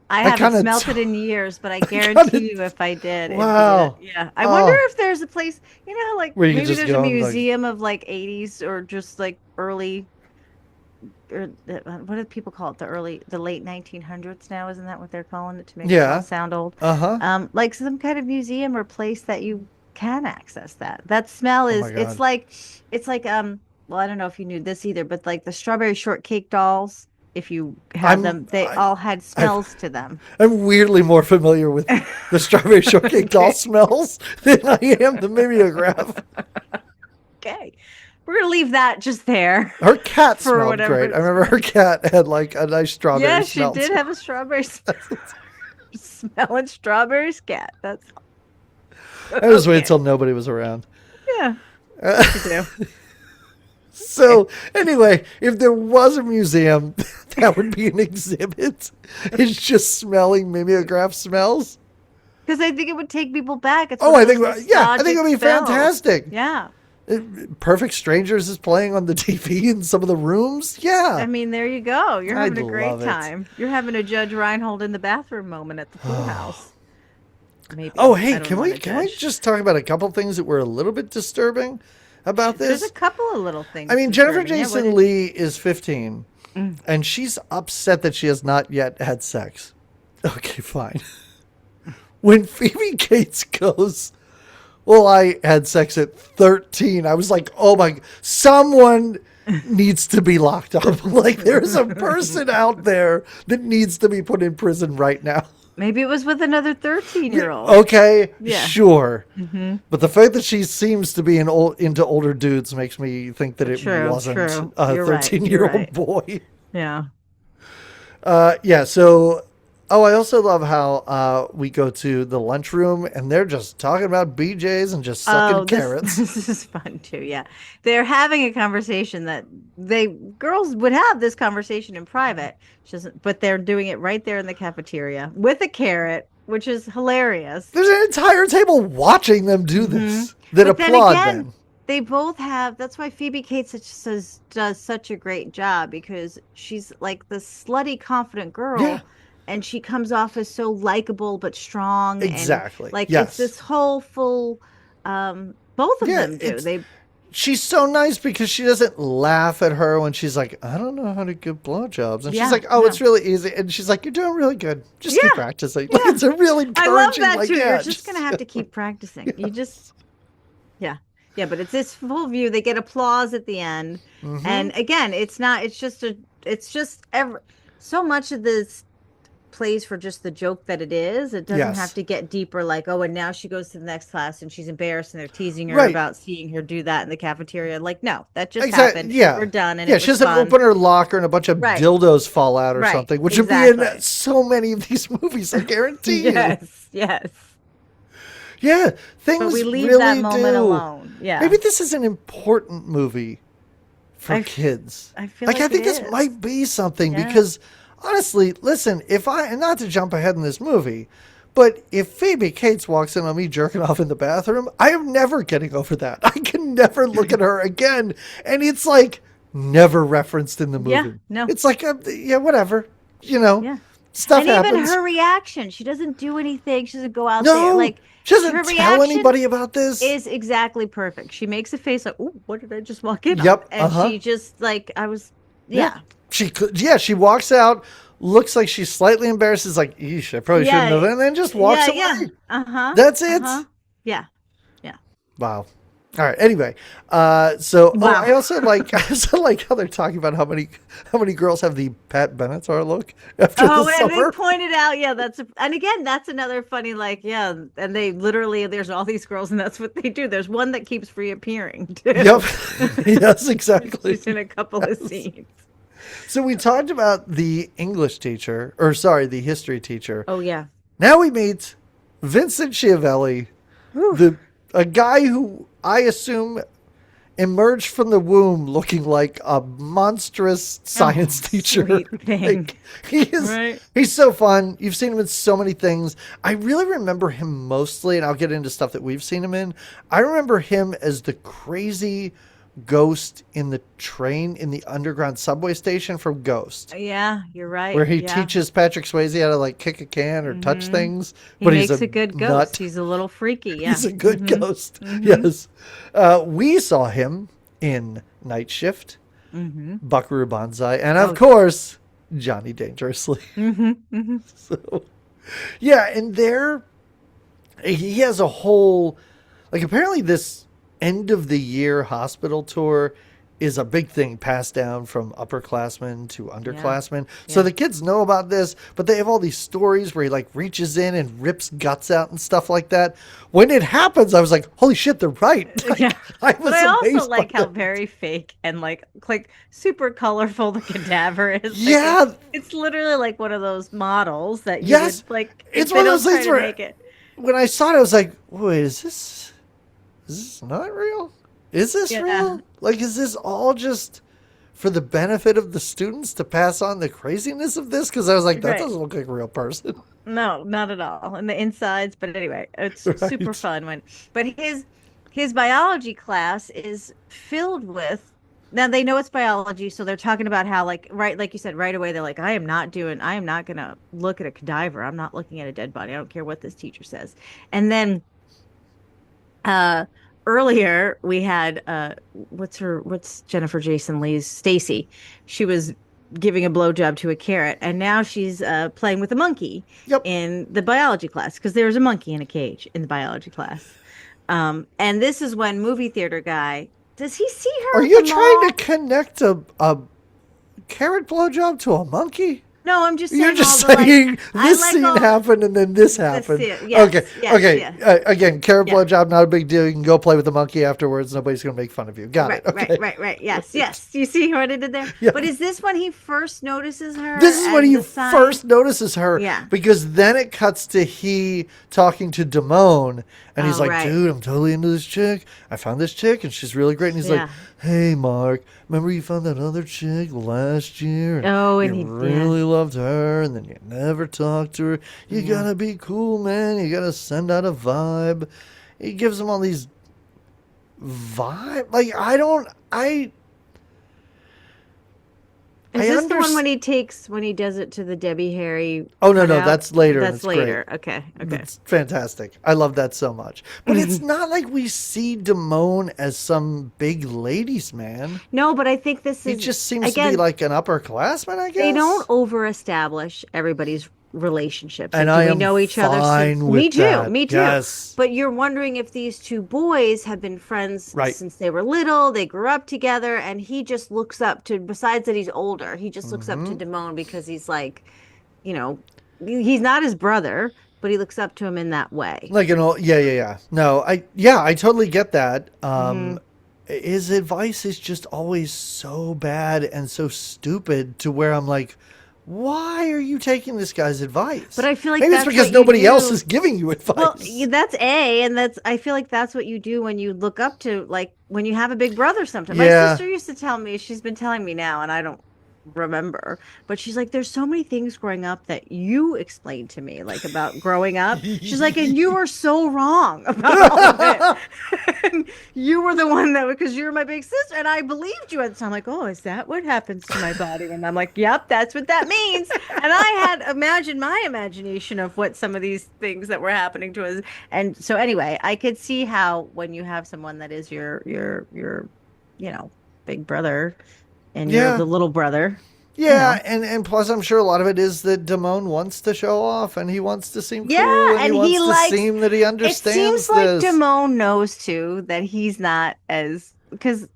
I haven't kinda smelt t- it in years, but I guarantee you if I did. it'd be Wow. it. Yeah. I wonder Oh. if there's a place, how like Where you maybe just there's a go and, like- museum of like 80s or just like early or what do people call it? The late 1900s now, isn't that what they're calling it to make it Yeah. all sound old? Uh-huh. Like some kind of museum or place that you can access that. That smell is Oh my it's God. like well, I don't know if you knew this either, but like the strawberry shortcake dolls, if you have them, they all had smells to them. I'm weirdly more familiar with the strawberry shortcake doll smells than I am the mimeograph. Okay. We're gonna leave that just there. Her cat For smelled whatever great. it's I remember her cat had like a nice strawberry Yeah, she smell. did have a strawberry smelling strawberries cat. That's I just waited okay. till nobody was around. Yeah. What to do. So anyway, if there was a museum, that would be an exhibit. It's just smelling mimeograph smells. Because I think it would take people back. It's Oh, one I of think those yeah, I think it would be nostalgic smells. fantastic. Yeah. Perfect Strangers is playing on the TV in some of the rooms. Yeah. I mean, there you go. You're having I'd a great love it. time. You're having a Judge Reinhold in the bathroom moment at the pool house. Maybe. Oh, I hey, don't can wanna we judge. just talk about a couple things that were a little bit disturbing about There's this? a couple of little things. I mean, Jennifer disturbing. Yeah, Jason what- Leigh is 15, and she's upset that she has not yet had sex. Okay, fine. When Phoebe Cates goes, well, I had sex at 13, I was like, oh my, someone needs to be locked up. Like, there's a person out there that needs to be put in prison right now. Maybe it was with another 13-year-old. Okay, Yeah. sure. But the fact that she seems to be into older dudes makes me think that it True, wasn't true. a You're right, 13-year-old you're right. boy. Yeah. Yeah, so I also love how we go to the lunchroom and they're just talking about BJ's and just sucking Oh, this carrots. this is fun too. Yeah. They're having a conversation that they girls would have this conversation in private. But they're doing it right there in the cafeteria with a carrot, which is hilarious. There's an entire table watching them do Hmm. this that But then applaud again, them. they both have, that's why Phoebe Cates does such a great job because she's like the slutty, confident Yeah, girl, and she comes off as so likable but strong, and exactly. like it's Yes. this whole full both of Yeah, them do. it's They she's so nice because she doesn't laugh at her when she's like, I don't know how to give blowjobs. And she's Yeah, like, oh, it's no. really easy. And she's like, you're doing really good. Just keep Yeah, practicing. Like, yeah. it's a really I love encouraging, that like, too. You're yeah. just gonna have to keep practicing. You just Yes. Yeah. Yeah, but it's this full view. They get applause at the end. Mm-hmm. And again, it's not, it's just so much of this plays for just the joke that it is. It doesn't have Yes. to get deeper, like, oh, and now she goes to the next class and she's embarrassed and they're teasing her Right. about seeing her do that in the cafeteria. Like, no, that just Exactly. happened. Yeah. We're done and Yeah. it She was doesn't fun. open her locker and a bunch of Right. dildos fall out or Right. something, which would be in Exactly. so many of these movies, I guarantee you. Yes. Yes. Yeah. But we Things leave that really moment do. alone. Yeah. Maybe this is an important movie for I kids. I feel Like, I like it think this is. might be something Yeah. because honestly, listen, and not to jump ahead in this movie, but if Phoebe Cates walks in on me jerking off in the bathroom, I am never getting over that. I can never look at her again. And it's like never referenced in the Yeah. movie. No. It's like, yeah, whatever. You know, Yeah. stuff And even happens. her reaction, she doesn't do anything. She doesn't go out there. No, Like she doesn't her tell reaction anybody about this. is exactly perfect. She makes a face like, "Oh, what did I just walk in on?" Yep. Uh And huh. she just like, I was, Yeah. yeah, She could, yeah, she walks out, looks like she's slightly embarrassed, is like, yeesh, I probably shouldn't yeah, have, and then just walks yeah, yeah. away. Uh-huh. That's it. Uh-huh. Yeah. Yeah. Wow. All right. Anyway, Wow. I also like how they're talking about how many girls have the Pat Benatar look after the Oh, and they summer. pointed out, yeah, and again, that's another funny, like, yeah, and they literally, there's all these girls, and that's what they do. There's one that keeps reappearing Yep. too. Yes, exactly. She's in a couple of Yes. scenes. So we talked about the English teacher, or sorry, the history teacher. Oh yeah. Now we meet Vincent Schiavelli, Whew. a guy who I assume emerged from the womb looking like a monstrous science Oh, teacher. sweet thing. Like, he is Right. he's so fun. You've seen him in so many things. I really remember him mostly, and I'll get into stuff that we've seen him in. I remember him as the crazy ghost in the train in the underground subway station from Ghost, Yeah, you're right. where he Yeah. teaches Patrick Swayze how to like kick a can or touch things. He But he's makes a a good nut. ghost. He's a little freaky. Yeah. He's a good ghost. Yes. We saw him in Night Shift, Buckaroo Banzai, and of course, Johnny Dangerously. So, yeah, and he has a whole, like, apparently this end of the year hospital tour is a big thing passed down from upperclassmen to underclassmen. So Yeah. the kids know about this, but they have all these stories where he like reaches in and rips guts out and stuff like that. When it happens, I was like, holy shit, they're right. Like, Yeah. I was But I also amazed by like how that. very fake and like super colorful the cadaver is. Like, Yeah. it's literally like one of those models that you Yes. would like. It's they one of don't those try things to where make it. when I saw it, I was like, wait, is this not real? Is this Yeah. real? Like, is this all just for the benefit of the students to pass on the craziness of this? Because I was like, that Right. doesn't look like a real person. No, not at all. And the insides, but anyway, it's super Right. fun but his biology class is filled with, now they know it's biology, so they're talking about how like you said right away, they're like, I am not gonna look at a cadaver. I'm not looking at a dead body. I don't care what this teacher says. And then earlier we had what's Jennifer Jason Leigh's Stacy. She was giving a blowjob to a carrot, and now she's playing with a monkey Yep. in the biology class because there was a monkey in a cage in the biology class. And this is when movie theater guy, does he see her Are at you the trying mall? to connect a carrot blowjob to a monkey? No, I'm just saying. You're just all the, saying I this like scene all happened and then this the happened. scene. Yes, Okay, yes, okay. yes. Again, carrot Yeah. blowjob, not a big deal. You can go play with the monkey afterwards. Nobody's gonna make fun of you. Got Right, it. Okay. right. Yes, yes. You see what I did there? Yeah. But is this when he first notices her This is when and he the sign? first notices her, Yeah. because then it cuts to he talking to Damone, and he's Oh, like, right. dude, I'm totally into this chick. I found this chick and she's really great. And he's like, Yeah. hey, Mark, remember you found that other chick last year? And Oh, and you he really loved her, and then you never talked to her. You gotta be cool, man. You gotta send out a vibe. He gives him all these vibe. Like, Is this the one when he does it to the Debbie Harry? Oh, no, cutout? that's later. That's It's later. great. Okay. It's fantastic. I love that so much. But it's not like we see Damone as some big ladies man. No, but I think this He is just seems to again, be like an upperclassman, I guess. they don't over-establish everybody's relationships. And Like, do I we am know each other fine since? with Me too. that. Me too. Yes. But you're wondering if these two boys have been friends Right. since they were little. They grew up together, and he just looks up to. Besides that, he's older. He just looks up to Damone because he's like, you know, he's not his brother, but he looks up to him in that way. Like an old, yeah. No, I totally get that. His advice is just always so bad and so stupid to where I'm like, why are you taking this guy's advice? But I feel like maybe that's it's because what you nobody else do. is giving you advice. Well, that's and that's I feel like that's what you do when you look up to, like, when you have a big brother sometimes. My Yeah. sister used to tell me, she's been telling me now, and I don't remember, but she's like, there's so many things growing up that you explained to me, like about growing up. She's like, and you were so wrong about all of it. And you were the one that, because you were my big sister, and I believed you at the time. Like, oh, is that what happens to my body? And I'm like, yep, that's what that means. And I had imagined my imagination of what some of these things that were happening to us. And so anyway, I could see how when you have someone that is your you know, big brother, and Yeah. you're the little brother. Yeah, and plus I'm sure a lot of it is that Damone wants to show off and he wants to seem cool Yeah, and and he he wants likes. to seem that he It understands seems like this. Damone knows too that he's not as, because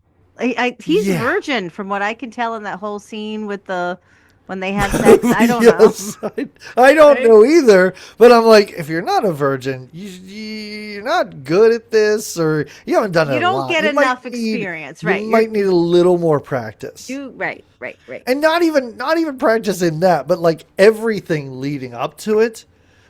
he's Yeah. virgin from what I can tell in that whole scene with the when they have sex. I don't Yes, know. I don't Right? know either, but I'm like, if you're not a virgin, you're not good at this, or you haven't done it You a don't lot. get You might enough need- experience, right? You might need a little more practice. Right. And not even practice in that, but like everything leading up to it,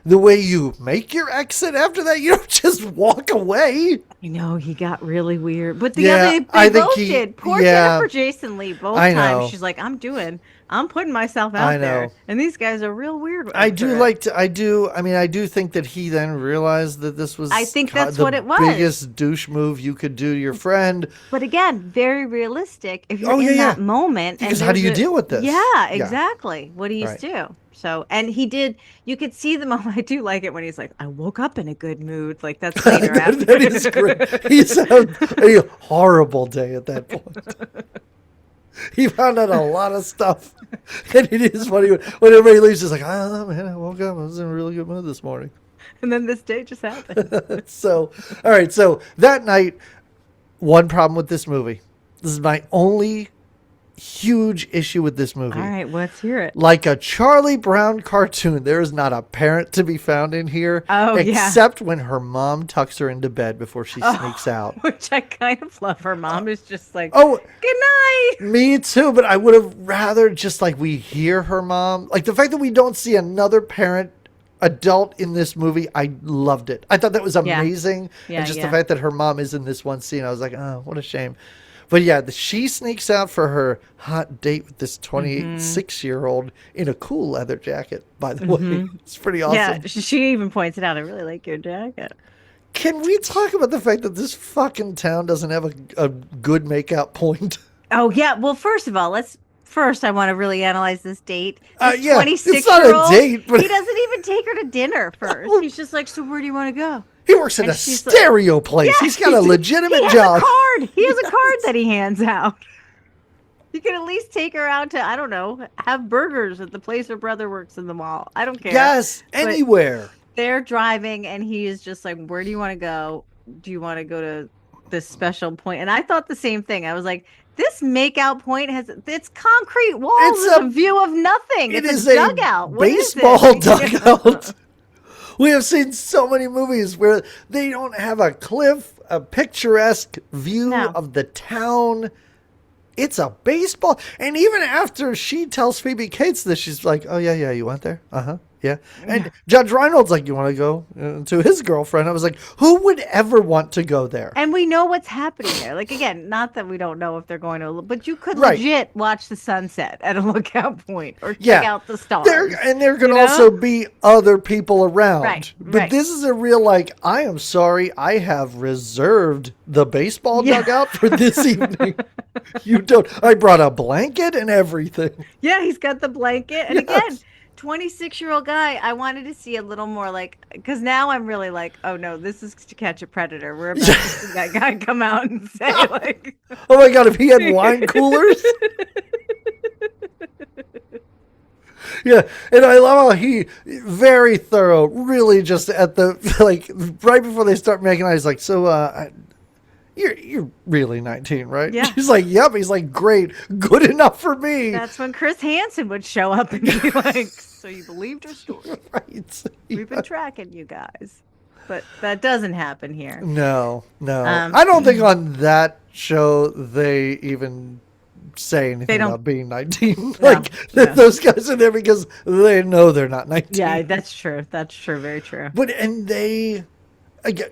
the way you make your exit after that, you don't just walk away. I know he got really weird, but Yeah, they I think both he- did. Poor yeah. Jennifer Jason Leigh, both I know. times she's like, I'm putting myself out I know. there, and these guys are real weird. I after it. do think that he then realized that this was I think that's the what it was. biggest douche move you could do to your friend. But again, very realistic if you're Oh, yeah, in yeah. that moment. Because and how do there's you deal with this? Yeah, Yeah. exactly. What do you Right. do? So, and he did, you could see the moment. I do like it when he's like, I woke up in a good mood. Like, that's later after. That is great. He's had a horrible day at that point. He found out a lot of stuff. And it is funny when everybody leaves, it's like, I don't know, man, I woke up, I was in a really good mood this morning. And then this day just happened. So, all right. So that night, one problem with this movie. This is my only huge issue with this movie. All right, let's hear it. Like a Charlie Brown cartoon, there is not a parent to be found in here. Oh, yeah. Except when her mom tucks her into bed before she sneaks out. Which I kind of love. Her mom is just like, Oh, good night. me too, but I would have rather just like we hear her mom. Like the fact that we don't see another parent adult in this movie, I loved it. I thought that was amazing. Yeah, and just the yeah. fact that her mom is in this one scene, I was like, oh, what a shame. But yeah, she sneaks out for her hot date with this 26-year-old in a cool leather jacket, by the way. It's pretty awesome. Yeah, she even points it out. I really like your jacket. Can we talk about the fact that this fucking town doesn't have a good makeout point? Oh, yeah. Well, first of all, I want to really analyze this date. This Yeah, it's 26-year-old, not a date, but he doesn't even take her to dinner first. He's just like, so where do you want to go? He works at And a she's like- stereo place. He's got a legitimate He has job. a card. He has a card that he hands out. You can at least take her out to, I don't know, have burgers at the place her brother works in the mall. I don't care. Yes, But anywhere. they're driving, and he is just like, where do you want to go? Do you want to go to this special point? And I thought the same thing. I was like, This makeout point it's concrete walls. It's a view of nothing. It it's is a dugout. What baseball is dugout. We have seen so many movies where they don't have a cliff, a picturesque view of the town. It's a baseball. And even after she tells Phoebe Cates this, she's like, oh, yeah, you went there? Uh-huh. Yeah. And Judge Reinhold's like, you want to go to his girlfriend? I was like, who would ever want to go there? And we know what's happening there. Like, again, not that we don't know if they're going to, but you could legit watch the sunset at a lookout point or check out the stars. There can also be other people around. Right. But this is a real, like, I am sorry, I have reserved the baseball dugout for this evening. You don't. I brought a blanket and everything. Yeah, he's got the blanket. And again, 26-year-old guy, I wanted to see a little more like, because now I'm really like, oh no, this is To Catch a Predator. We're about to see that guy come out and say like, oh my God, if he had wine coolers. Yeah, and I love how he, very thorough, really just at the, like, right before they start making it, he's like, so, You're really 19, right? Yeah. She's like, yep. He's like, great. Good enough for me. That's when Chris Hansen would show up and be like, so you believed her story. Right. We've been tracking you guys. But that doesn't happen here. No. I don't think on that show they even say anything about being 19. Those guys are there because they know they're not 19. Yeah, that's true. That's true. Very true. But, and they, again,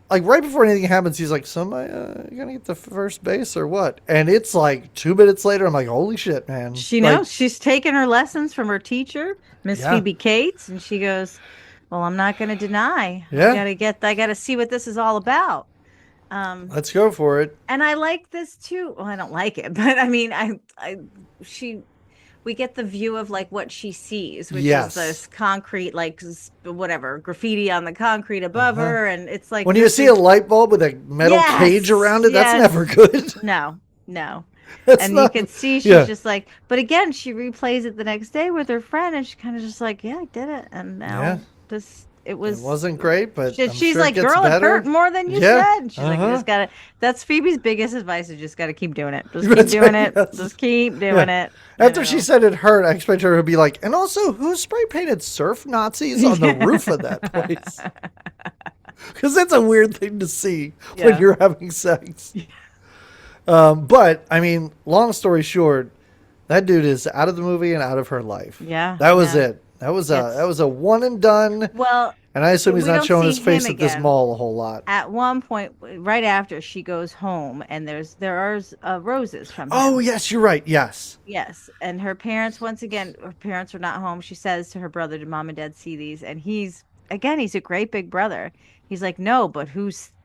like right before anything happens, he's like, so am I going to get to first base or what? And it's like 2 minutes later, I'm like, holy shit, man. She knows. She's taken her lessons from her teacher, Miss Phoebe Cates, and she goes, well, I'm not going to deny. Yeah. I got to see what this is all about. Let's go for it. And I like this too. Well, I don't like it, but I mean, we get the view of like what she sees, which is this concrete, like whatever graffiti on the concrete above her. And it's like, when you see a light bulb with a metal cage around it, that's never good. No. You can see she's just like, but again, she replays it the next day with her friend and she kind of just like, yeah, I did it. And now it wasn't great, but she's like, girl, it hurt more than you said. She's like, you just gotta, that's Phoebe's biggest advice, is just gotta keep doing it. Just keep doing it. Just keep doing it. After she said it hurt, I expect her to be like, and also, who spray painted surf Nazis on the roof of that place? Because that's a weird thing to see when you're having sex. But, I mean, long story short, that dude is out of the movie and out of her life. Yeah. That was it. That was a one and done. Well, and I assume he's not showing his face at this mall a whole lot. At one point, right after she goes home, and there are roses from him. Oh yes, you're right. Yes. And her parents, once again, her parents are not home. She says to her brother, "Did Mom and Dad see these?" And he's a great big brother. He's like, "No, but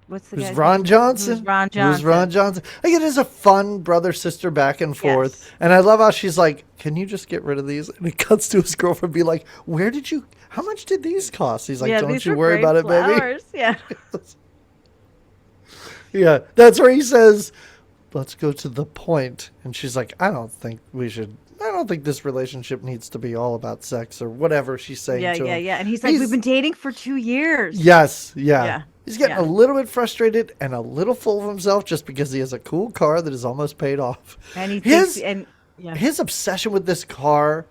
what's the guy's Ron name? Johnson? Who's Ron Johnson? Like, it is a fun brother-sister back and forth. Yes. And I love how she's like, can you just get rid of these? And it cuts to his girlfriend be like, how much did these cost? He's like, don't you worry about it, baby. Yeah. Yeah. That's where he says, let's go to the point. And she's like, I don't think this relationship needs to be all about sex or whatever she's saying to him. Yeah. And he's like, we've been dating for 2 years. Yes. Yeah. He's getting a little bit frustrated and a little full of himself just because he has a cool car that is almost paid off. And his obsession with this car,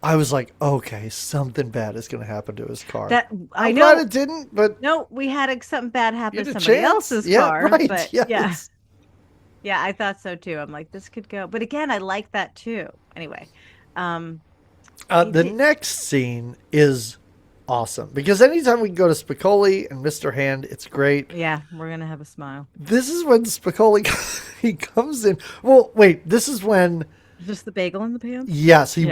I was like, okay, something bad is going to happen to his car. I'm glad it didn't, but no, we had something bad happen to somebody else's car. Right. But yeah, I thought so too. I'm like, this could go, but again, I like that too. Anyway, the next scene is awesome because anytime we can go to Spicoli and Mr. Hand, it's great. Yeah, we're gonna have a smile. This is when Spicoli he comes in. Well, wait, this is when just the bagel in the pan. Yes, he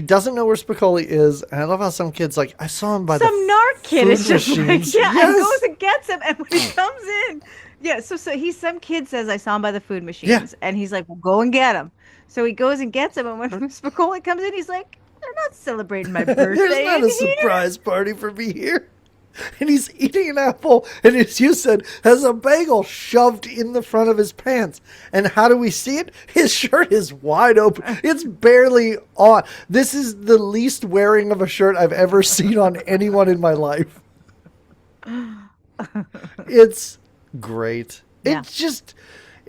doesn't know where Spicoli is, and I love how some kids like I saw him by some narc kid is just machines. like and goes and gets him, and when he comes in, so some kid says I saw him by the food machines, and he's like, well, go and get him. So he goes and gets him, and when Spicoli comes in, he's like, they're not celebrating my birthday. There's not a surprise party for me here. And he's eating an apple, and as you said, has a bagel shoved in the front of his pants. And how do we see it? His shirt is wide open. It's barely on. This is the least wearing of a shirt I've ever seen on anyone in my life. It's great. Yeah.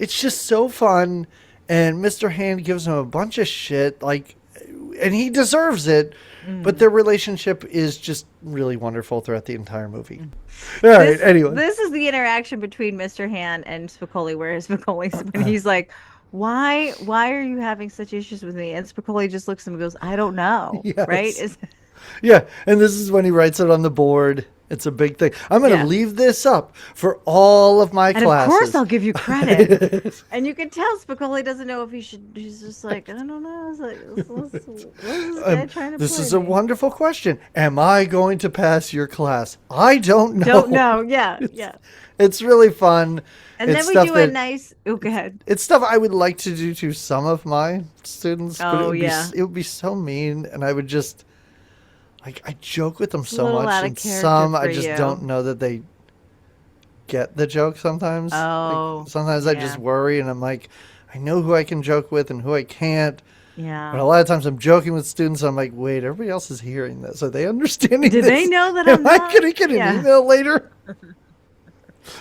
it's just so fun. And Mr. Hand gives him a bunch of shit, like, and he deserves it. But their relationship is just really wonderful throughout the entire movie. All right, anyway. This is the interaction between Mr. Hand and Spicoli, where Spicoli's when he's like, why are you having such issues with me? And Spicoli just looks at him and goes, I don't know. Yes. Right? Yeah, and this is when he writes it on the board. It's a big thing. I'm going to leave this up for all of my classes. Of course, I'll give you credit. And you can tell Spicoli doesn't know if he should. He's just like, I don't know. It's like, what is this guy trying to This play is a me? wonderful question. Am I going to pass your class? I don't know. Don't know. Yeah, yeah. It's really fun. And it's then we do a nice. Oh, go ahead. It's stuff I would like to do to some of my students. Oh, but it would be so mean, and I would just. Like, I joke with them so little much, out of and character some I for just you. don't know that they get the joke sometimes. Oh, Like, sometimes I just worry, and I'm like, I know who I can joke with and who I can't. Yeah. But a lot of times I'm joking with students, I'm like, wait, everybody else is hearing this. Are they understanding Do this? they know that Am I'm I not? going to get an email later?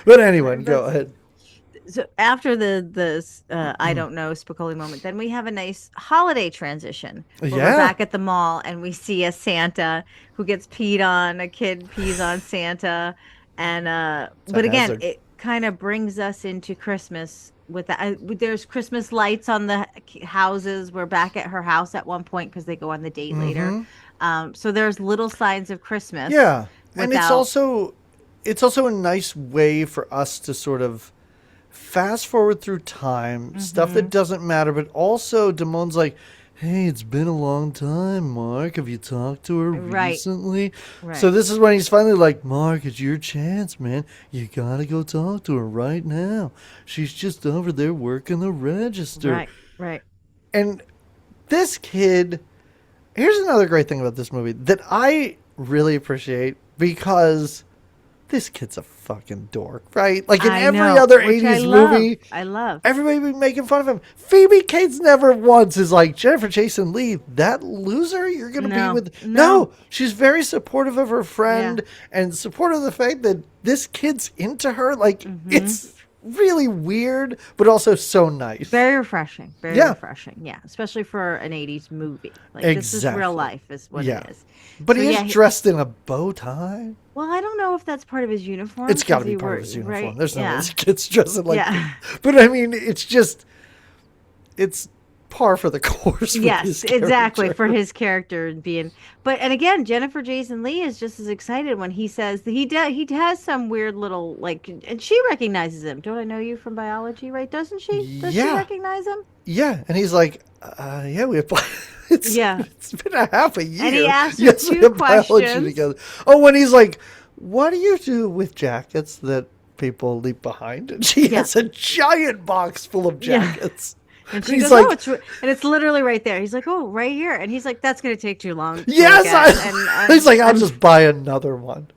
But anyway, go ahead. So after the I don't know Spicoli moment, then we have a nice holiday transition. Where Yeah. We're back at the mall and we see a Santa who gets peed on. A kid pees on Santa, and but again, hazard. it kind of brings us into Christmas. With that, there's Christmas lights on the houses. We're back at her house at one point because they go on the date later. So there's little signs of Christmas. Yeah. And it's without- also a nice way for us to sort of fast forward through time, stuff that doesn't matter, but also Damone's like, hey, it's been a long time, Mark. Have you talked to her recently? Right. So this is when he's finally like, Mark, it's your chance, man. You gotta go talk to her right now. She's just over there working the register. Right. And this kid, here's another great thing about this movie that I really appreciate, because this kid's a fucking dork, right? Like in every other 80s movie, I love. everybody would be making fun of him. Phoebe Cates never once is like, Jennifer Jason Leigh, that loser you're going to be with. No, she's very supportive of her friend and supportive of the fact that this kid's into her. Like, it's really weird, but also so nice. Very refreshing. Very refreshing. Yeah. Especially for an 80s movie. Like, this is real life, is what it is. But so, he's dressed in a bow tie. Well, I don't know if that's part of his uniform. It's got to be part of his uniform. Right? There's no way this kid's dressing like that. But I mean, it's par for the course. Yes, exactly, for his character being. But and again, Jennifer Jason Leigh is just as excited when he says that he has some weird little like, and she recognizes him. Don't I know you from biology? Right? Doesn't she? Does she recognize him? Yeah, and he's like, yeah, we have. It's been a half a year. And he asks her two questions. Together. Oh, when he's like, what do you do with jackets that people leave behind? And she has a giant box full of jackets. And she goes, like, and it's literally right there. He's like, oh, right here. And he's like, that's going to take too long. Yes. He's like, I'll just buy another one.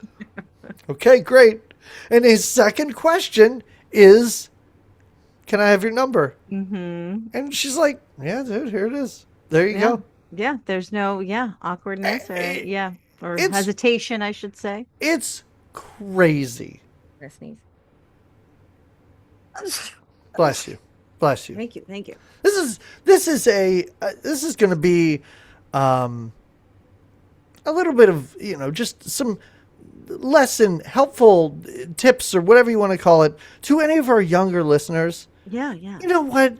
Okay, great. And his second question is, can I have your number? And she's like, yeah, dude, here it is. There you go. Yeah, there's no awkwardness or hesitation, I should say. It's crazy. Sneeze. Bless you. Thank you. This is going to be a little bit of, just some helpful tips or whatever you want to call it to any of our younger listeners. Yeah. You know what?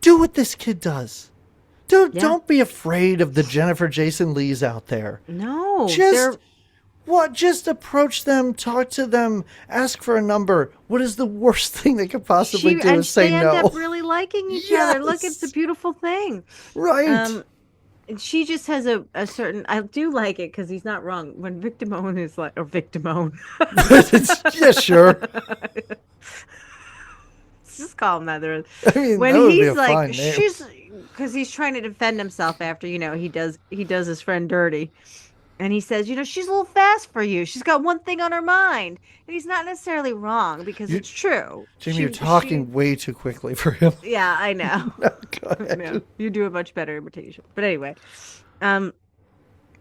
Do what this kid does. Don't be afraid of the Jennifer Jason Leighs out there. No. Just approach them, talk to them, ask for a number. What is the worst thing they could possibly do is say no? And they end up really liking each other. Look, it's a beautiful thing. Right. She just has a certain, I do like it because he's not wrong. When Vic Damone is like, or Vic Damone. Yeah, sure. Just call him that. I mean, when that would be he's a like, fine name. because he's trying to defend himself after, he does his friend dirty. And he says, she's a little fast for you. She's got one thing on her mind. And he's not necessarily wrong because it's true. Jamie, you're talking way too quickly for him. Yeah, I know. Go ahead. No, you do a much better imitation. But anyway,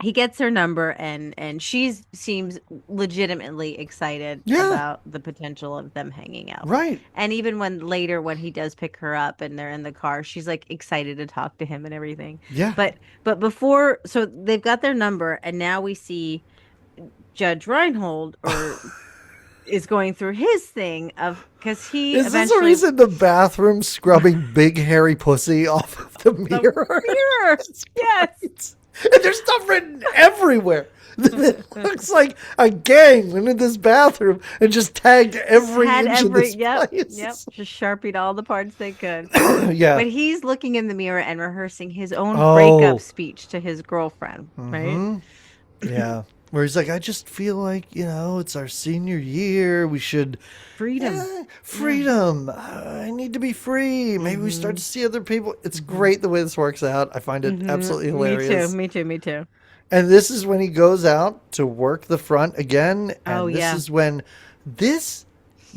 he gets her number, and she seems legitimately excited Yeah, about the potential of them hanging out. right. And even when later when he does pick her up and they're in the car, she's like excited to talk to him and everything. Yeah. But before, so they've got their number, and now we see Judge Reinhold or is going through his thing of because he Is this the eventually reason the bathroom scrubbing big hairy pussy off of the the mirror? mirror. It's Yes. great. And there's stuff written everywhere. It looks like a gang went in this bathroom and just tagged every Had inch of every this place. yep, just sharpied all the parts they could. Yeah. But he's looking in the mirror and rehearsing his own breakup Oh. speech to his girlfriend, right? Hmm. Yeah. Where he's like, I just feel like, it's our senior year. We should. Freedom. Freedom. I need to be free. Maybe we start to see other people. It's great the way this works out. I find it absolutely hilarious. Me too. And this is when he goes out to work the front again. And Oh, this yeah. is when this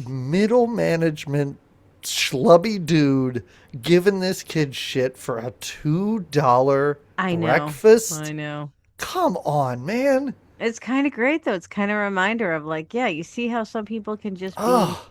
middle management schlubby dude giving this kid shit for a $2 I know. breakfast. I know. Come on, man. It's kind of great though. It's kind of a reminder of like, yeah, you see how some people can just be Oh,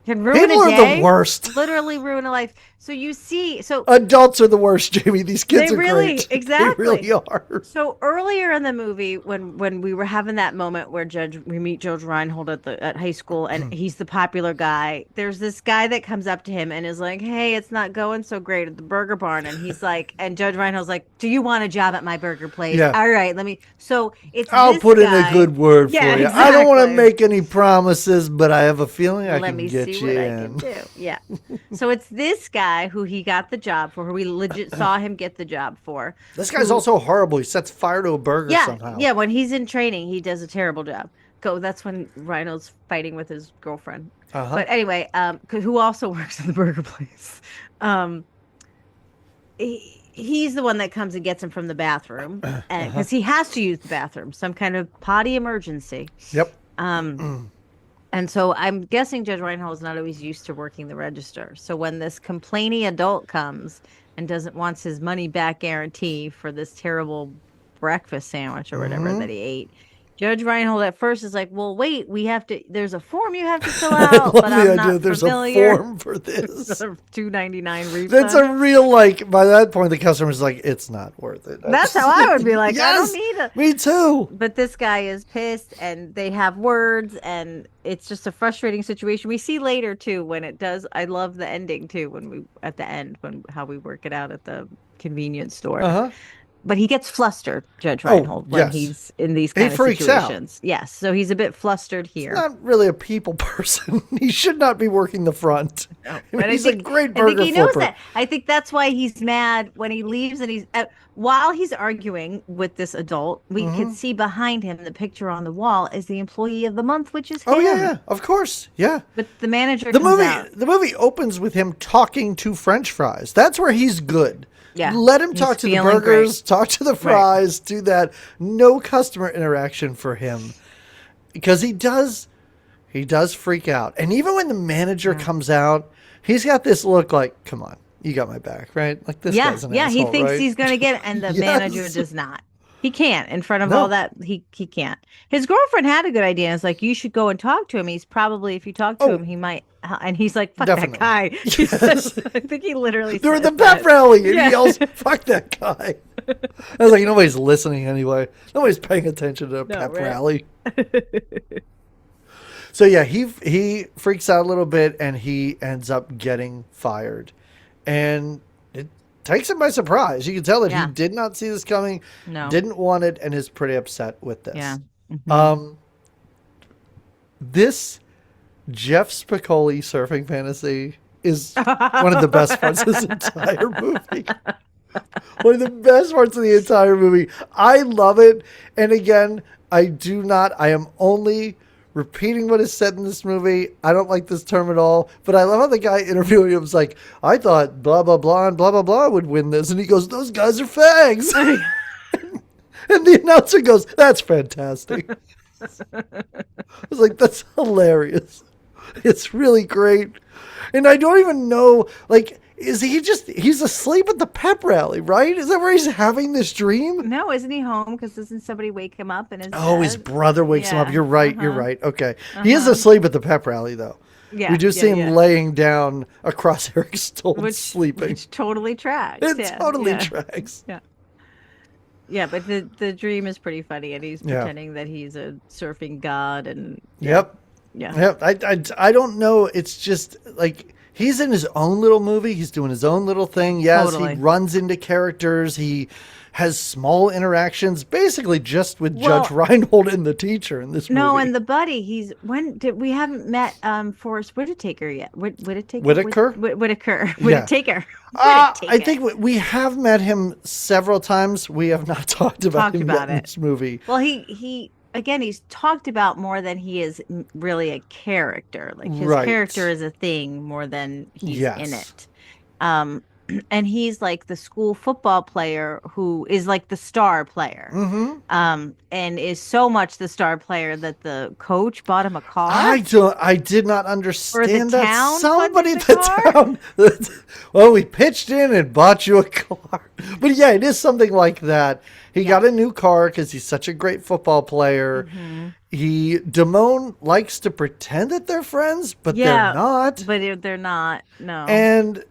can ruin people a are day, the worst. literally ruin a life. So you see, so Adults are the worst, Jamie. These kids they are really great. exactly They really are. So earlier in the movie, when we were having that moment where we meet Judge Reinhold at high school, and he's the popular guy. There's this guy that comes up to him and is like, "Hey, it's not going so great at the burger barn," and he's like, and Judge Reinhold's like, "Do you want a job at my burger place? Yeah. All right, let me." So it's I'll this put in guy. a good word Yeah, for you. I don't want to exactly. make any promises, but I have a feeling I Let can me get see you what I in. can do. Yeah. So it's this guy who he got the job for, who we legit saw him get the job for. This guy's also horrible. He sets fire to a burger Yeah, somehow. yeah. When he's in training, he does a terrible job. That's when Rhino's fighting with his girlfriend. Uh-huh. But anyway, who also works at the burger place. Um, he's the one that comes and gets him from the bathroom, and because he has to use the bathroom, some kind of potty emergency. Yep. And so I'm guessing Judge Reinhold is not always used to working the register. So when this complaining adult comes and wants his money back guarantee for this terrible breakfast sandwich or whatever that he ate, Judge Reinhold at first is like, "Well, wait, there's a form you have to fill I out, love but the I'm idea not that there's familiar." a form for this. $2.99 refund. That's a real, by that point, the customer's like, it's not worth it. That's how I would be like, I Yes, don't need it. me too. But this guy is pissed, and they have words, and it's just a frustrating situation. We see later too when it does. I love the ending too at the end how we work it out at the convenience store. Uh-huh. But he gets flustered, Judge Oh, Reinhold, when yes. he's in these He kind of freaks out. situations. Yes, so he's a bit flustered here. Not really a people person. He should not be working the front. No. I mean, he's a great I burger think he knows flipper. that. I think that's why he's mad when he leaves, and while he's arguing with this adult, we can see behind him the picture on the wall is the employee of the month, which is him. Oh yeah, of course, yeah. But the manager The comes out. the movie opens with him talking to French fries. That's where he's good. Yeah, Let him he's talk to the feeling burgers, great. talk to the fries, do that. No customer interaction for him. Because he does freak out. And even when the manager comes out, he's got this look like, come on, you got my back, right? Like this guy's an asshole, he thinks right? he's gonna get it, and the Yes. manager does not. He can't in front of No. all that. He can't. His girlfriend had a good idea. It's like, you should go and talk to him. He's probably, if you talk to him, he might. And he's like, fuck Definitely. that guy. He says, I think he literally They're at says the pep that. rally and Yeah. he yells, fuck that guy. I was like, nobody's listening anyway. Nobody's paying attention to a pep right. rally. So yeah, he freaks out a little bit and he ends up getting fired. And it takes him by surprise. You can tell that Yeah. he did not see this coming, No. didn't want it, and is pretty upset with this. Yeah. This Jeff Spicoli surfing fantasy is one of the best parts of this entire movie. One of the best parts of the entire movie. I love it. And again, I am only repeating what is said in this movie. I don't like this term at all, but I love how the guy interviewing him was like, I thought blah, blah, blah, and blah, blah, blah would win this. And he goes, those guys are fags. And the announcer goes, that's fantastic. I was like, that's hilarious. It's really great. And I don't even know, he's asleep at the pep rally, right? Is that where he's having this dream? No, isn't he home? Because doesn't somebody wake him up in his Oh, his bed? brother wakes him up. Yeah. You're right. You're Uh-huh. right. Okay. He is asleep at the pep rally, though. Yeah. We do see him yeah. laying down across Eric Stoltz sleeping. Which totally tracks. It totally tracks. Yeah. Yeah, but the dream is pretty funny, and he's pretending that he's a surfing god, and Yep. Yeah. I don't know. It's just like he's in his own little movie. He's doing his own little thing. Yes, Totally. he runs into characters. He has small interactions, basically just with Judge Reinhold and the teacher in this movie. No, and the buddy. We haven't met Forrest Whitaker yet. Whitaker. Whitaker. Whitaker. I think we have met him several times. We have not talked about him yet in this movie. Well, he's talked about more than he is really a character. Like his character is a thing more than he's in it. And he's like the school football player who is like the star player. And is so much the star player that the coach bought him a car. I did not understand that. Town Somebody in the town. Well, we pitched in and bought you a car. But yeah, it is something like that. He got a new car because he's such a great football player. Damone likes to pretend that they're friends, but they're not. But they're not. No. And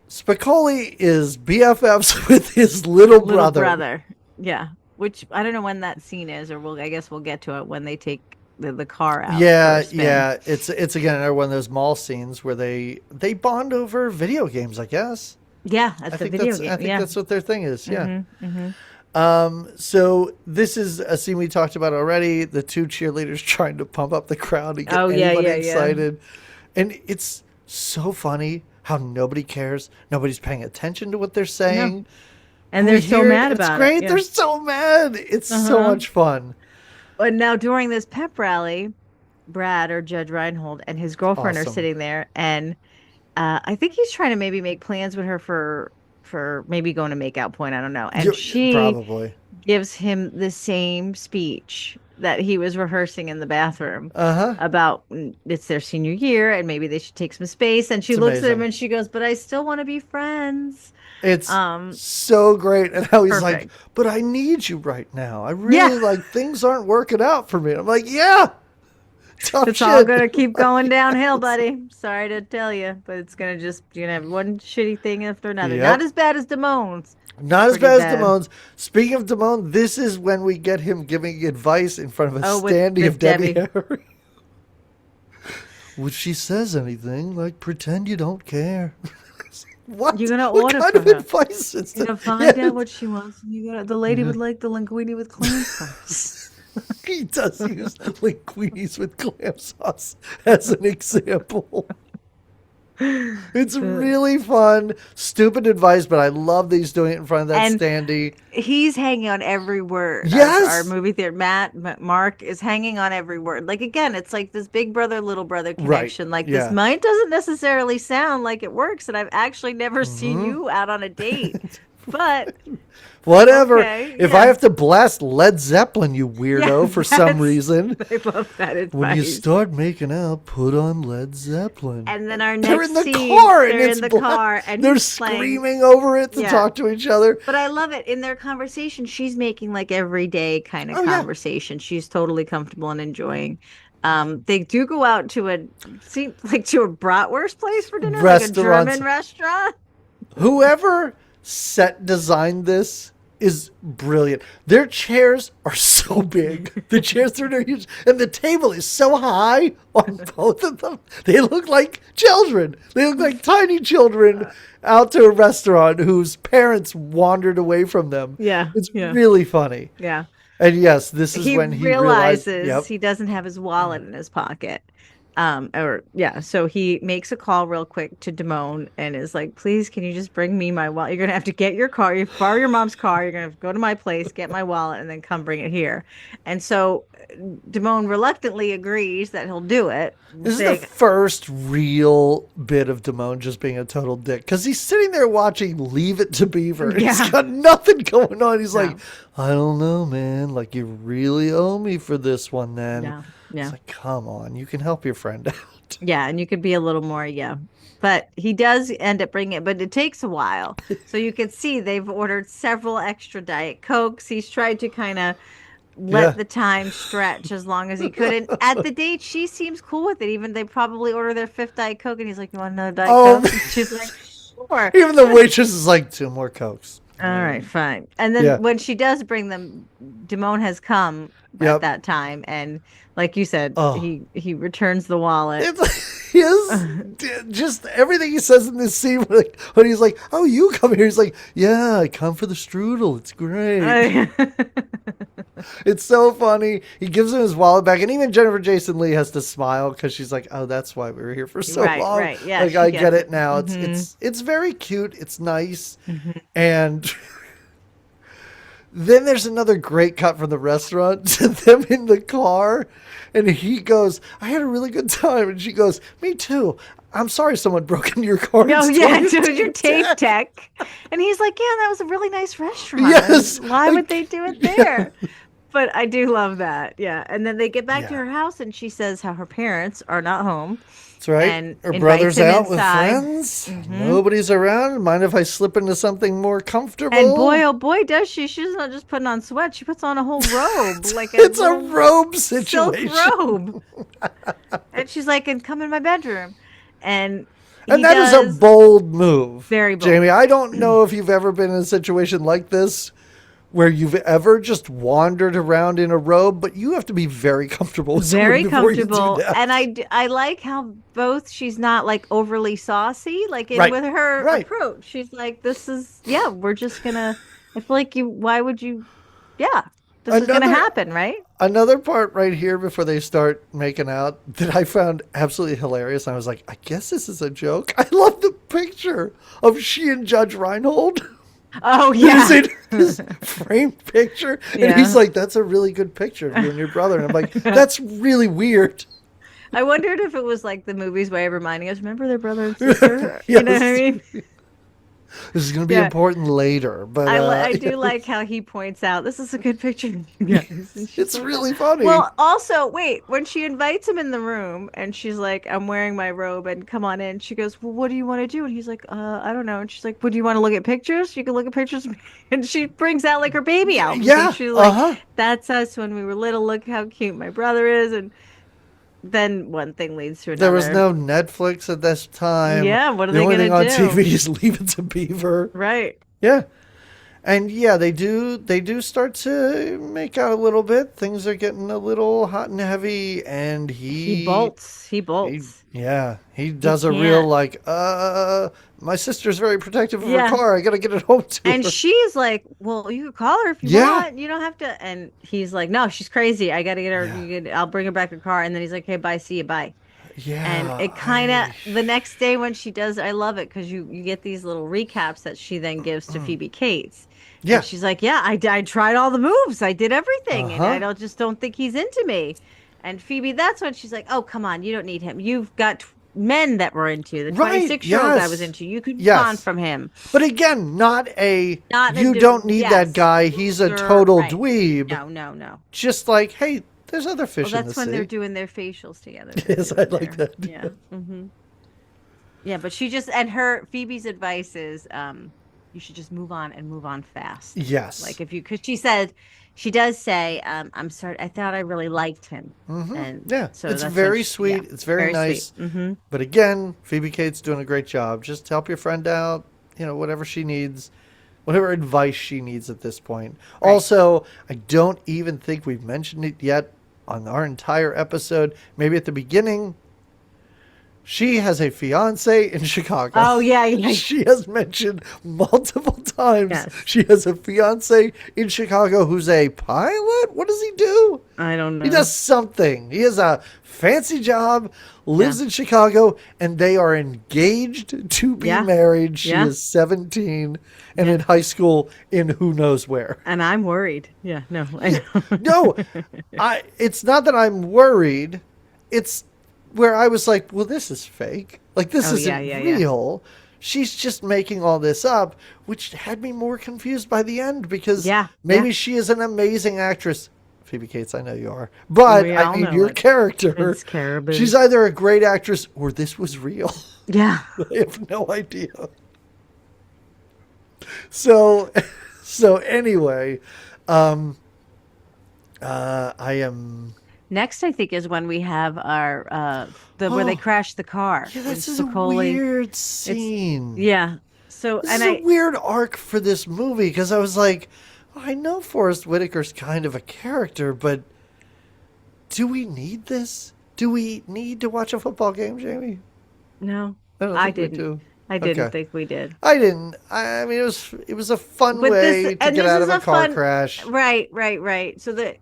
Spicoli is BFFs with his little brother. Yeah. Which I don't know when that scene is, or I guess we'll get to it when they take the car out. Yeah. It's again another one of those mall scenes where they bond over video games, I guess. Yeah, that's a video game. I think that's what their thing is. Yeah. Mm-hmm. So this is a scene we talked about already. The two cheerleaders trying to pump up the crowd to get anybody excited. And it's so funny how nobody cares. Nobody's paying attention to what they're saying. No. And they're so mad about it. It's great. They're so mad. It's so much fun. And now during this pep rally, Brad or Judge Reinhold and his girlfriend are sitting there, and I think he's trying to maybe make plans with her for maybe going to make out point. I don't know. And she probably gives him the same speech that he was rehearsing in the bathroom about it's their senior year and maybe they should take some space. And she looks at him and she goes, "But I still want to be friends." It's so great. And how he's like, "But I need you right now. I really like things aren't working out for me." I'm like, yeah. It's all going to keep going downhill, buddy. Sorry to tell you, but it's going to you're going to have one shitty thing after another. Yep. Not as bad as Damone's. Not as bad as Damone's. Speaking of Damone, this is when we get him giving advice in front of a standee of Debbie Harry. When she says anything, like, pretend you don't care. What? You're gonna order what kind of advice is that? You're gonna find out what she wants. The lady would like the linguine with clam sauce. He does use linguinis with clam sauce as an example. It's really fun. Stupid advice, but I love that he's doing it in front of that standee. He's hanging on every word. Yes. Our movie theater, Mark is hanging on every word. Like, again, it's like this big brother, little brother connection. Like, this might doesn't necessarily sound like it works, and I've actually never seen you out on a date. But whatever. If I have to blast Led Zeppelin, you weirdo, for some reason. I love that advice. When you start making out, put on Led Zeppelin. And then our next they're in the scene, car, and they're it's in the car, and they're he's screaming over it to talk to each other. But I love it. In their conversation, she's making like everyday kind of conversation. Yeah. She's totally comfortable and enjoying. They do go out to a bratwurst place for dinner, like a German restaurant. Whoever set designed this is brilliant. Their chairs are so big. The chairs are huge, and the table is so high on both of them. They look like children. They look like tiny children out to a restaurant whose parents wandered away from them. Yeah, it's really funny. Yeah, and yes, this is when he realizes he doesn't have his wallet in his pocket. So he makes a call real quick to Damone and is like, "Please, can you just bring me my wallet? You're going to have to get your car. You borrow your mom's car. You're going to have to go to my place, get my wallet, and then come bring it here." And so Damone reluctantly agrees that he'll do it. This is the first real bit of Damone just being a total dick, because he's sitting there watching Leave It to Beaver. And he's got nothing going on. He's like, "I don't know, man. Like, you really owe me for this one then." Yeah. It's like, come on, you can help your friend out. Yeah, and you could be a little more, yeah. But he does end up bringing it, but it takes a while. So you can see they've ordered several extra Diet Cokes. He's tried to kind of Yeah. let the time stretch as long as he could. And at the date, she seems cool with it. Even they probably order their fifth Diet Coke, and he's like, "You want another Diet Oh, Coke?" And she's like, "Sure." even the waitress is like, 2 more Cokes. All right, fine. And then Yeah. when she does bring them, Damone has come Yep. at that time, and like you said, Oh. he returns the wallet. It's just everything he says in this scene when he's like, "Oh, you come here." He's like, "Yeah, I come for the strudel. It's great." It's so funny. He gives him his wallet back, and even Jennifer Jason Leigh has to smile because she's like, "Oh, that's why we were here for so Right, long." right. Yeah, like she I gets get it. it now. Mhm. It's very cute. It's nice, and then there's another great cut from the restaurant to them in the car, and he goes, "I had a really good time," and she goes, "Me too. I'm sorry someone broke into your car." Oh and yeah, stole to your tape deck. And he's like, "Yeah, that was a really nice restaurant. Yes, Why like, would they do it there?" But I do love that. Yeah. And then they get back to Yeah. her house, and she says how her parents are not home. That's right. And Her invites brother's him out inside. with friends. Nobody's around. Mind if I slip into something more comfortable? And boy, oh boy, does she. She's not just putting on sweats. She puts on a whole robe. Like It's a little robe silk situation. robe. And she's like, and come in my bedroom. And And he that is a does bold move. very bold. Jamie, I don't know if you've ever been in a situation like this where you've ever just wandered around in a robe, but you have to be very comfortable with someone Very before you do comfortable. that. And I like how both she's not like overly saucy, like in Right, with her right. approach. She's like, this is, yeah, we're just gonna, I feel like why would you, yeah, this is gonna Another- happen, right? Another part right here before they start making out that I found absolutely hilarious. I was like, I guess this is a joke. I love the picture of she and Judge Reinhold. Oh, He's yeah. in his framed picture. And Yeah. he's like, that's a really good picture of you and your brother. And I'm like, that's really weird. I wondered if it was like the movie's way of reminding us, remember their brother and sister? You know what I Yes. mean? This is going to be Yeah. important later. But I do like how he points out, this is a good picture. it's really funny. Well, also, wait, when she invites him in the room and she's like, I'm wearing my robe and come on in, she goes, well, what do you want to do? And he's like, I don't know. And she's like, well, do you want to look at pictures? You can look at pictures of me. And she brings out like her baby album. Yeah, And she's like, uh-huh. that's us when we were little. Look how cute my brother is. And then one thing leads to another. There was no Netflix at this time. Yeah, what are the they only gonna thing on do? TV is Leave It to Beaver. Right. Yeah. And yeah, they do start to make out a little bit. Things are getting a little hot and heavy, and He bolts. He bolts. He does a real can't. like, my sister's very protective of Yeah. her car. I gotta get it home to And her. she's like, well, you could call her if you Yeah. want. You don't have to. And he's like, no, she's crazy. I got to get her. Yeah. I'll bring her back to the car. And then he's like, hey, bye. See you. Bye. Yeah. And it kind of, the next day when she does, I love it because you get these little recaps that she then gives to Phoebe Cates. Yeah. And she's like, yeah, I tried all the moves. I did everything. And Uh-huh. I just don't think he's into me. And Phoebe, that's when she's like, oh, come on. You don't need him. You've got men that were into you. The Right, 26-year-old I yes. was into. You could Yes. move on from him. But again, not a Not a you dude, don't need yes. that guy. He's a Sure, total right. dweeb. No. Just like, hey, there's other fish Well, in the that's when sea. they're doing their facials together. Yes, I like that. Yeah. Yeah, but she just, and Phoebe's advice is, you should just move on and move on fast. Yes. Like if you, because she does say, I'm sorry, I thought I really liked him. And Yeah, so it's that's very when sweet. yeah, It's very nice. sweet. But again, Phoebe Cates doing a great job. Just help your friend out. Whatever she needs, whatever advice she needs at this point. Right. Also, I don't even think we've mentioned it yet on our entire episode. Maybe at the beginning. She has a fiance in Chicago. Oh, yeah. She has mentioned multiple times. Yes. She has a fiance in Chicago who's a pilot. What does he do? I don't know. He does something. He has a fancy job, lives in Chicago, and they are engaged to be married. She is 17 and in high school in who knows where. And I'm worried. Yeah, no. I know. No, it's not that I'm worried. It's where I was like, well, this is fake. Like, this isn't real. She's just making all this up, which had me more confused by the end because maybe she is an amazing actress. Phoebe Cates, I know you are. But, We I all mean, know your it. character, It's Caribou. she's either a great actress or this was real. Yeah. I have no idea. So, anyway, I am... Next, I think, is when we have our where they crash the car. Yeah, When this is a Spicoli, weird it's scene. yeah. So This and is a weird arc for this movie because I was like, I know Forrest Whitaker's kind of a character, but do we need this? Do we need to watch a football game, Jamie? no, I don't I think we didn't. do. I didn't Okay. think we did. I didn't. I mean, it was a fun But way to get out of a car fun, crash. right. So the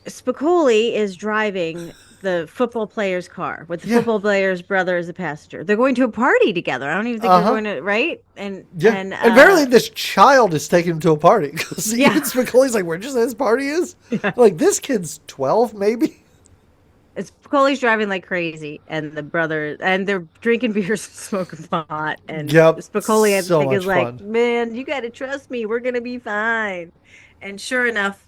Spicoli is driving the football player's car with the Yeah. football player's brother as a passenger. They're going to a party together. I don't even think they're going to, right? Yeah. And apparently this child is taking him to a party because even Spicoli's like, where'd you say this party is? Yeah. Like, this kid's 12, maybe? Spicoli's driving like crazy, and the brother, and they're drinking beers and smoking pot. And Yep. Spicoli, I So think, is much like, fun. man, you got to trust me. We're going to be fine. And sure enough,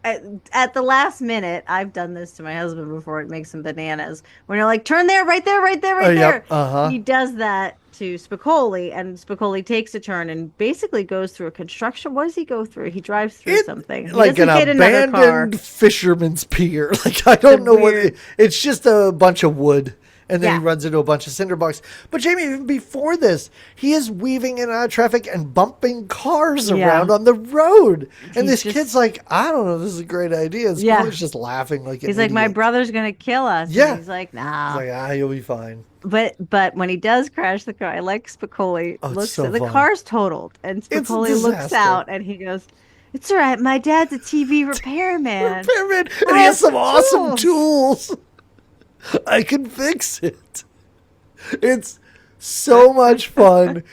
at the last minute, I've done this to my husband before. It makes him bananas. When you're like, turn there, right there, right there, right there. Yep. Uh-huh. He does that to Spicoli, and Spicoli takes a turn and basically goes through a construction. What does he go through? He drives through something. He Like an doesn't hit another car. abandoned fisherman's pier. Like, I don't know what it's just a bunch of wood. And then he runs into a bunch of cinder blocks. But Jamie, even before this, he is weaving in and out of traffic and bumping cars around on the road. And this kid's like, I don't know if this is a great idea. And Spicoli's just laughing like an He's like, idiot. my brother's going to kill us. Yeah. And he's like, nah. He's like, you'll be fine. But when he does crash the car, I like Spicoli looks at the car's totaled. And Spicoli looks out and he goes, it's all right. My dad's a TV repairman. And he has some awesome tools. I can fix it. It's so much fun,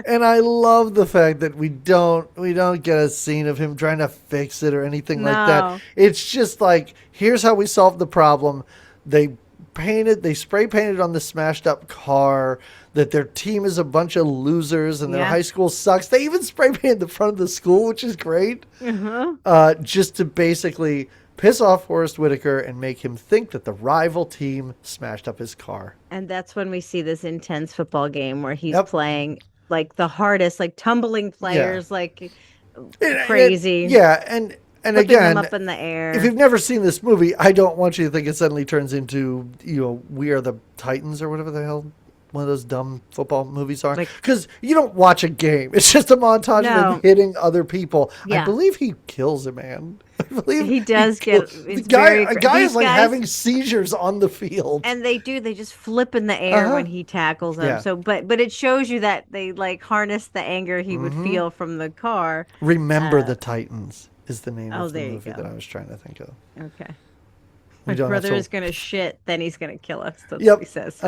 and I love the fact that we don't get a scene of him trying to fix it or anything like that. It's just like, here's how we solve the problem. They spray painted on the smashed up car that their team is a bunch of losers and their high school sucks. They even spray painted the front of the school, which is great. Just to basically piss off Forrest Whitaker and make him think that the rival team smashed up his car. And that's when we see this intense football game where he's playing like the hardest, like tumbling players, like crazy. And flipping again, them up in the air. If you've never seen this movie, I don't want you to think it suddenly turns into, We Are the Titans or whatever the hell one of those dumb football movies are. Because you don't watch a game. It's just a montage of him hitting other people. I believe he kills a man. I believe he does get a guy is like having seizures on the field. And they just flip in the air when he tackles them. So but it shows you that they like harness the anger he would feel from the car. Remember the Titans is the name of the movie that I was trying to think of. Okay. My brother is going to shit, then he's going to kill us. That's what he says.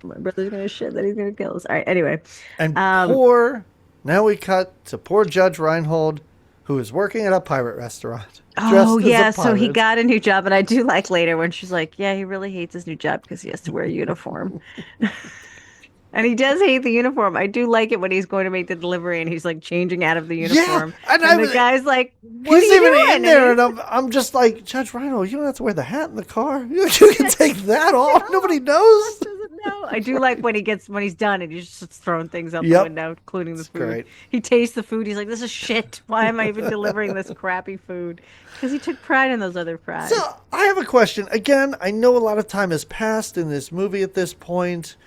My brother's going to shit, then he's going to kill us. All right, anyway. And now we cut to poor Judge Reinhold, who is working at a pirate restaurant. Oh, yeah, so he got a new job, and I do like later when she's like, yeah, he really hates his new job because he has to wear a uniform. And he does hate the uniform. I do like it when he's going to make the delivery and he's like changing out of the uniform. Yeah, and the guy's like, what he's are you even doing? in there, and I'm just like, Judge Reinhold, you don't have to wear the hat in the car. You can take that off. Nobody knows. I do like when he's done and he's just throwing things out the window, including the food. Great. He tastes the food. He's like, this is shit. Why am I even delivering this crappy food? Because he took pride in those other fries. So I have a question. Again, I know a lot of time has passed in this movie at this point.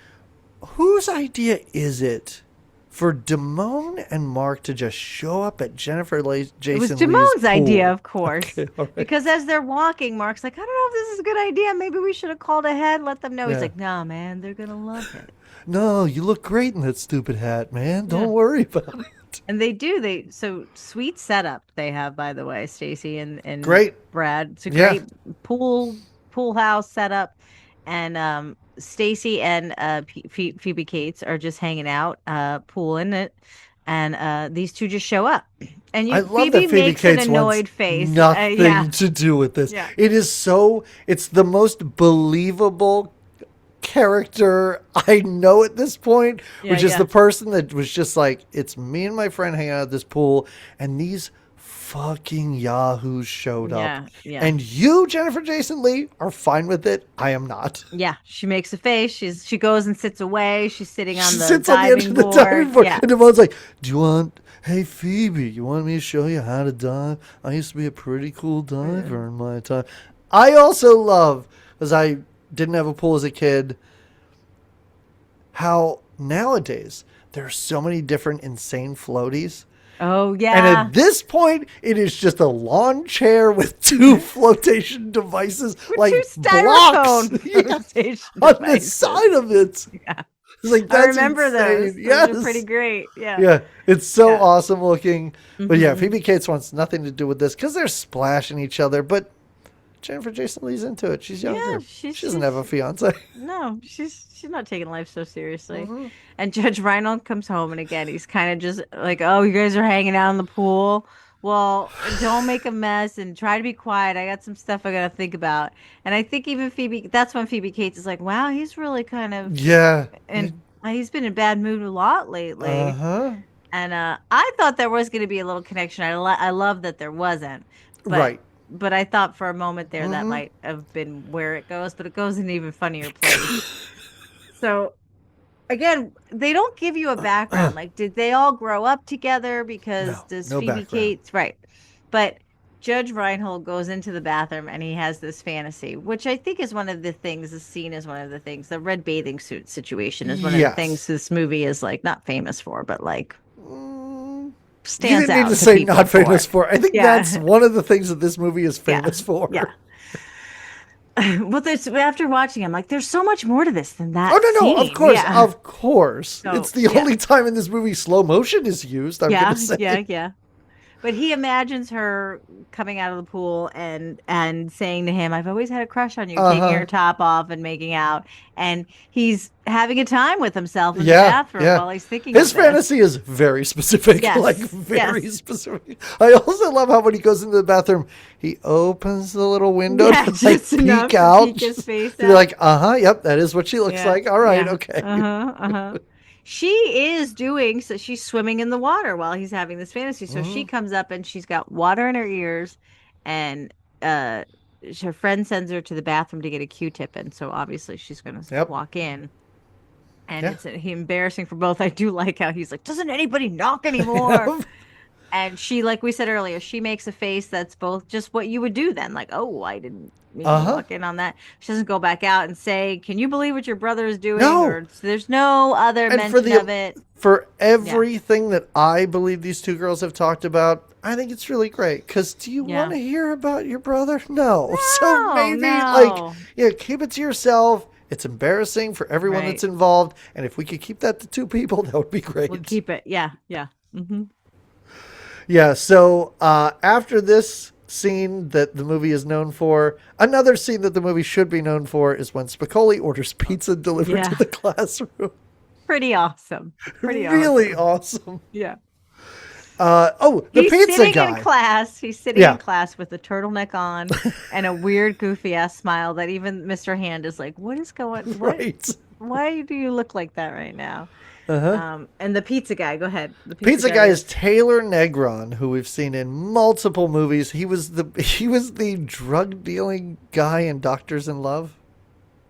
Whose idea is it for Damone and Mark to just show up at Jason Leigh's pool? It was Damone's idea, of course. Okay, right. Because as they're walking, Mark's like, I don't know if this is a good idea. Maybe we should have called ahead, let them know. He's like, nah, man, they're going to love it. No, you look great in that stupid hat, man. Don't worry about it. And they do. So sweet setup they have, by the way, Stacy and great. Brad. It's a great pool house setup. And Stacy and Phoebe Cates are just hanging out, pooling it, and these two just show up. And I love Phoebe that Phoebe makes Cates an annoyed face. Nothing to do with this. Yeah. It's the most believable character I know at this point, which is the person that was just like, it's me and my friend hanging out at this pool, and these fucking yahoos showed up. Yeah. And you, Jennifer Jason Leigh, are fine with it. I am not. Yeah, she makes a face. She goes and sits away. She's sitting on She the sits on the edge diving of the board. diving board. Yeah. And Damone's like, hey, Phoebe, you want me to show you how to dive? I used to be a pretty cool diver in my time. I also love, because I didn't have a pool as a kid, how nowadays there are so many different insane floaties. Oh, yeah. And at this point, it is just a lawn chair with two flotation devices, with like two styrofoam blocks flotation on the devices. side of it. Yeah. It's like, I that's remember insane. those. Yes. Those are pretty great. Yeah. Yeah, it's so Yeah. awesome looking. But yeah, Mhm. Phoebe Cates wants nothing to do with this because they're splashing each other. But Jennifer Jason Leigh's into it. She's younger. Yeah, she doesn't have a fiance. No, she's not taking life so seriously. Mm-hmm. And Judge Reinhold comes home, and again, he's kind of just like, "Oh, you guys are hanging out in the pool. Well, don't make a mess and try to be quiet. I got some stuff I gotta think about." And I think even that's when Phoebe Cates is like, "Wow, he's really kind of Yeah. and he's been in a bad mood a lot lately." Uh-huh. And I thought there was going to be a little connection. I love that there wasn't. But, Right. But I thought for a moment there that Mhm. might have been where it goes, but it goes in an even funnier place. So again, they don't give you a background. Like, did they all grow up together? Because No, does no Phoebe background. Cates, right? But Judge Reinhold goes into the bathroom and he has this fantasy, which I think is one of the things, the scene is one of the things, the red bathing suit situation is one of the Yes. things this movie is like not famous for, but like You stands didn't out need to say people not famous for. I think Yeah. that's one of the things that this movie is famous for. Yeah. Well, after watching, I'm like, there's so much more to this than that. Oh, no, scene. of course, Yeah. of course. So, It's the yeah. only time in this movie slow motion is used, I'm going to say. Yeah. But he imagines her coming out of the pool and saying to him, "I've always had a crush on you," taking her top off and making out, and he's having a time with himself in the bathroom while he's thinking. His of this. fantasy is very specific, Yes, like very specific. I also love how when he goes into the bathroom, he opens the little window to like just enough peek to out. peek his face You're out. like, yep, that is what she looks like. All right, okay. She is doing so. She's swimming in the water while he's having this fantasy. So she comes up and she's got water in her ears, and her friend sends her to the bathroom to get a Q-tip, and so obviously she's going to walk in. And it's embarrassing for both. I do like how he's like, "Doesn't anybody knock anymore?" And she, like we said earlier, she makes a face that's both just what you would do then. Like, "Oh, I didn't mean to walk in on that." She doesn't go back out and say, "Can you believe what your brother is doing?" No. Or there's no other mention of it. For everything that I believe these two girls have talked about, I think it's really great. Because do you want to hear about your brother? No. So maybe, keep it to yourself. It's embarrassing for everyone that's involved. And if we could keep that to two people, that would be great. We'll keep it. Yeah. Mm-hmm. Yeah, so after this scene that the movie is known for, another scene that the movie should be known for is when Spicoli orders pizza delivered to the classroom. Pretty awesome. Really awesome. Yeah. The he's pizza sitting guy. in class. He's sitting in class with a turtleneck on and a weird, goofy ass smile that even Mr. Hand is like, "What is going? What? Right. Why do you look like that right now?" And the pizza guy, go ahead. The pizza guy is Taylor Negron, who we've seen in multiple movies. He was the drug dealing guy in Doctors in Love.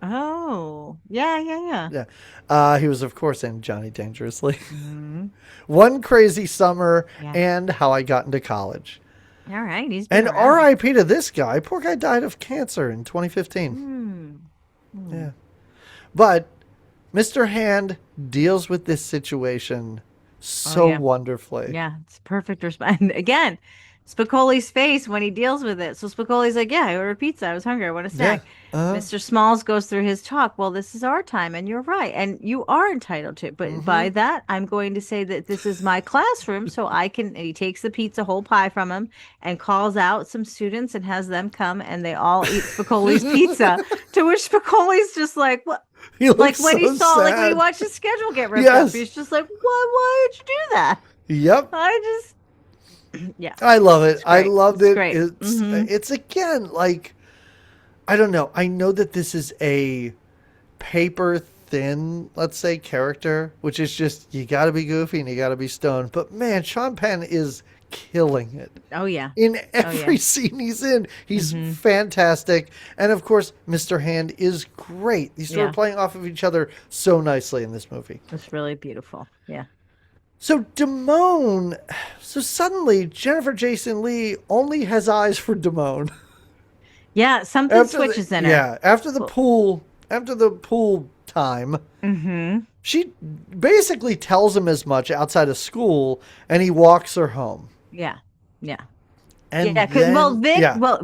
Oh, yeah. He was, of course, in Johnny Dangerously, One Crazy Summer, and How I Got into College. All right, he's and around. R.I.P. to this guy. Poor guy died of cancer in 2015. Yeah, but Mr. Hand deals with this situation so wonderfully. Yeah, it's perfect response. And again, Spicoli's face when he deals with it. So Spicoli's like, "Yeah, I ordered pizza. I was hungry. I want a snack." Mr. Smalls goes through his talk. "Well, this is our time, and you're right, and you are entitled to it. But by that, I'm going to say that this is my classroom, so I can." And he takes the pizza whole pie from him and calls out some students and has them come, and they all eat Spicoli's pizza. To which Spicoli's just like, "What?" Like when he saw, like when he watched his schedule get ripped up, he's just like, Why did you do that?" Yep. I love it. I loved it. Great. It's again, like, I don't know. I know that this is a paper thin, let's say, character, which is just, you got to be goofy and you got to be stoned. But man, Sean Penn is killing it. Oh, yeah. In every scene he's in, he's fantastic. And of course, Mr. Hand is great. These two are playing off of each other so nicely in this movie. It's really beautiful. Yeah. So Damone, so suddenly Jennifer Jason Leigh only has eyes for Damone. Yeah, something switches in her. Yeah, after the pool time, she basically tells him as much outside of school, and he walks her home. Yeah, yeah. And I was going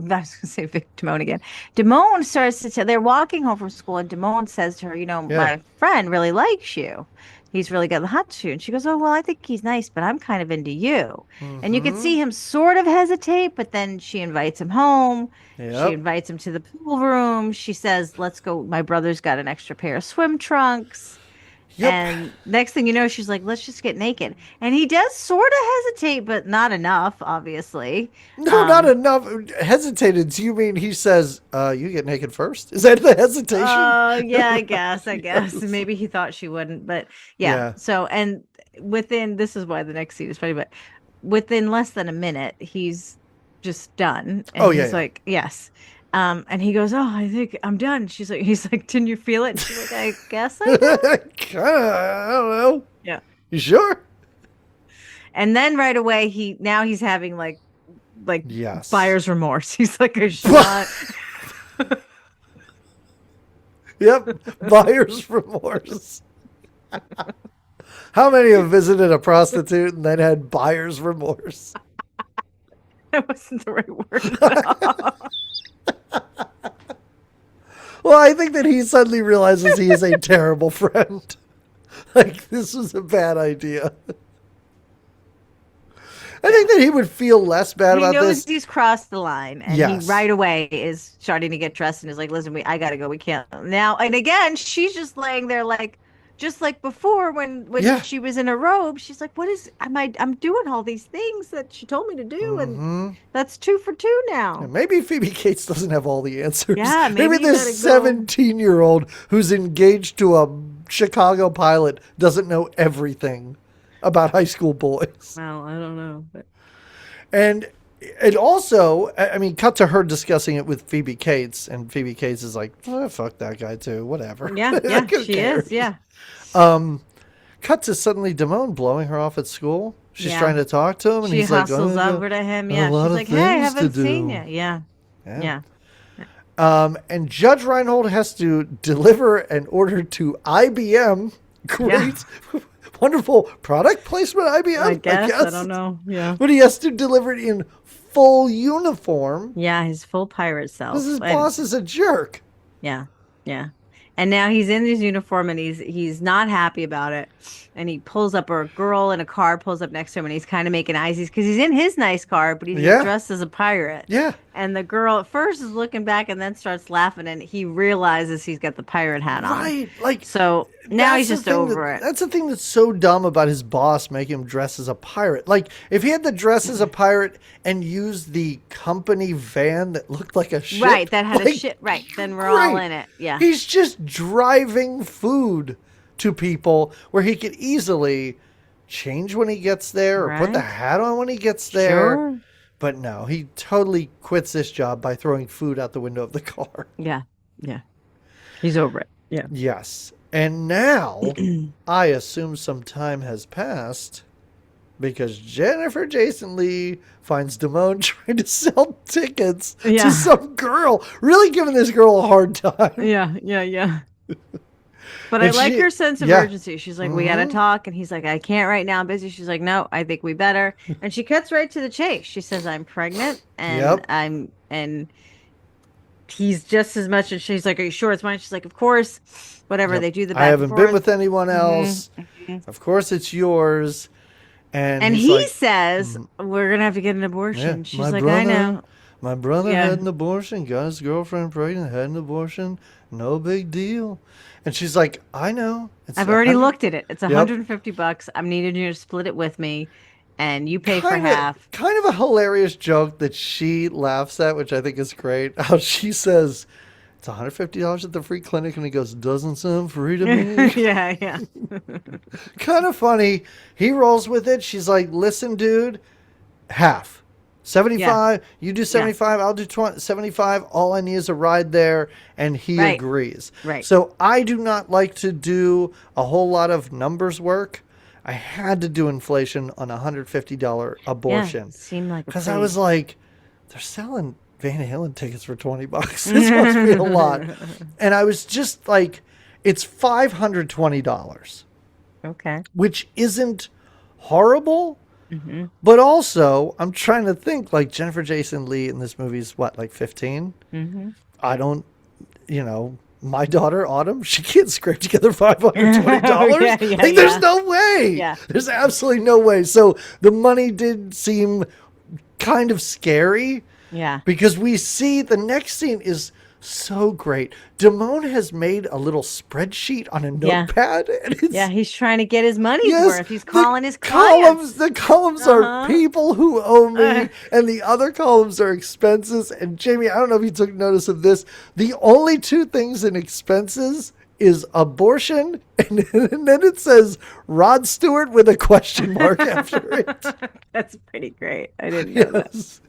to say Vic Damone again. Damone starts to tell, they're walking home from school, and Damone says to her, my friend really likes you. He's really got the hot to you. And she goes, oh, well, I think he's nice, but I'm kind of into you. And you can see him sort of hesitate, but then she invites him home. She invites him to the pool room. She says, let's go. My brother's got an extra pair of swim trunks. And next thing you know, she's like, let's just get naked. And he does sort of hesitate, but not enough, obviously. No, not enough. Hesitated. Do you mean he says, you get naked first? Is that the hesitation? Oh, yeah, I guess. Maybe he thought she wouldn't, but yeah. So, and this is why the next scene is funny, but within less than a minute, he's just done. And he's like, yes. And he goes, oh, I think I'm done. He's like, didn't you feel it? And she's like, I guess I did. I don't know. Yeah. You sure? And then right away, he's having like buyer's remorse. He's like a shot. Yep. Buyer's remorse. How many have visited a prostitute and then had buyer's remorse? That wasn't the right word. Well, I think that he suddenly realizes he is a terrible friend. Like, this was a bad idea. I think that he would feel less bad about this. He knows he's crossed the line, and he right away is starting to get dressed and is like, listen, I got to go. We can't now. And again, she's just laying there like, just like before when she was in a robe, she's like, I'm doing all these things that she told me to do. And that's 2 for 2 now. Yeah, maybe Phoebe Cates doesn't have all the answers. Yeah, maybe this 17-year-old who's engaged to a Chicago pilot doesn't know everything about high school boys. Well, I don't know. But... And it also, I mean, cut to her discussing it with Phoebe Cates, and Phoebe Cates is like, oh, fuck that guy too, whatever. Yeah, she is, yeah. Cut to suddenly Damone blowing her off at school. She's trying to talk to him, and he's like, she hustles over to him. Yeah, she's like, hey, I haven't seen you. Yeah. And Judge Reinhold has to deliver an order to IBM. Great, wonderful product placement, IBM. I guess. I don't know. Yeah, but he has to deliver it in full uniform. Yeah, his full pirate self. Because his boss is a jerk. Yeah. And now he's in his uniform, and he's not happy about it. And he pulls up, or a girl in a car pulls up next to him, and he's kind of making eyes because he's in his nice car, but he's dressed as a pirate. Yeah. And the girl at first is looking back and then starts laughing, and he realizes he's got the pirate hat on. Right. Like, so now he's just over it. That's the thing that's so dumb about his boss making him dress as a pirate. Like, if he had to dress as a pirate and use the company van that looked like a ship. Right, that had a ship. Right, then we're all in it. Yeah. He's just driving food to people where he could easily change when he gets there or put the hat on when he gets there. Sure. But no, he totally quits this job by throwing food out the window of the car. Yeah. He's over it. Yeah. Yes. And now, I assume some time has passed because Jennifer Jason Leigh finds Damone trying to sell tickets to some girl. Really giving this girl a hard time. Yeah. But I like her sense of urgency. She's like, we got to talk. And he's like, I can't right now. I'm busy. She's like, no, I think we better. And she cuts right to the chase. She says, I'm pregnant. And and he's just as much. And she's like, are you sure it's mine? She's like, of course. Whatever. They do the back I haven't been with anyone else. Of course it's yours. And he says, we're going to have to get an abortion. She's like, I know. My brother had an abortion, got his girlfriend pregnant, had an abortion. No big deal. And she's like, I know. I've already looked at it. It's $150. I'm needing you to split it with me, and you pay for half. Kind of a hilarious joke that she laughs at, which I think is great. How she says, it's $150 at the free clinic, and he goes, doesn't sound free to me. Yeah. Kind of funny. He rolls with it. She's like, listen, dude, half. 75, you do 75, I'll do 75. All I need is a ride there, and he agrees. Right. So I do not like to do a whole lot of numbers work. I had to do inflation on a $150 abortion. Yeah, seemed like because I was like, they're selling Van Halen tickets for $20. This must be a lot. And I was just like, it's $520. Okay. Which isn't horrible. Mm-hmm. But also, I'm trying to think, like, Jennifer Jason Leigh in this movie is what, like 15? Mm-hmm. I don't, my daughter, Autumn, she can't scrape together $520. There's no way. Yeah. There's absolutely no way. So the money did seem kind of scary. Yeah. Because we see the next scene is so great. Damone has made a little spreadsheet on a notepad. And he's trying to get his money's worth. He's calling his clients. The columns are people who owe me, and the other columns are expenses. And Jamie, I don't know if you took notice of this. The only two things in expenses is abortion, and then it says Rod Stewart with a question mark after it. That's pretty great. I didn't know that.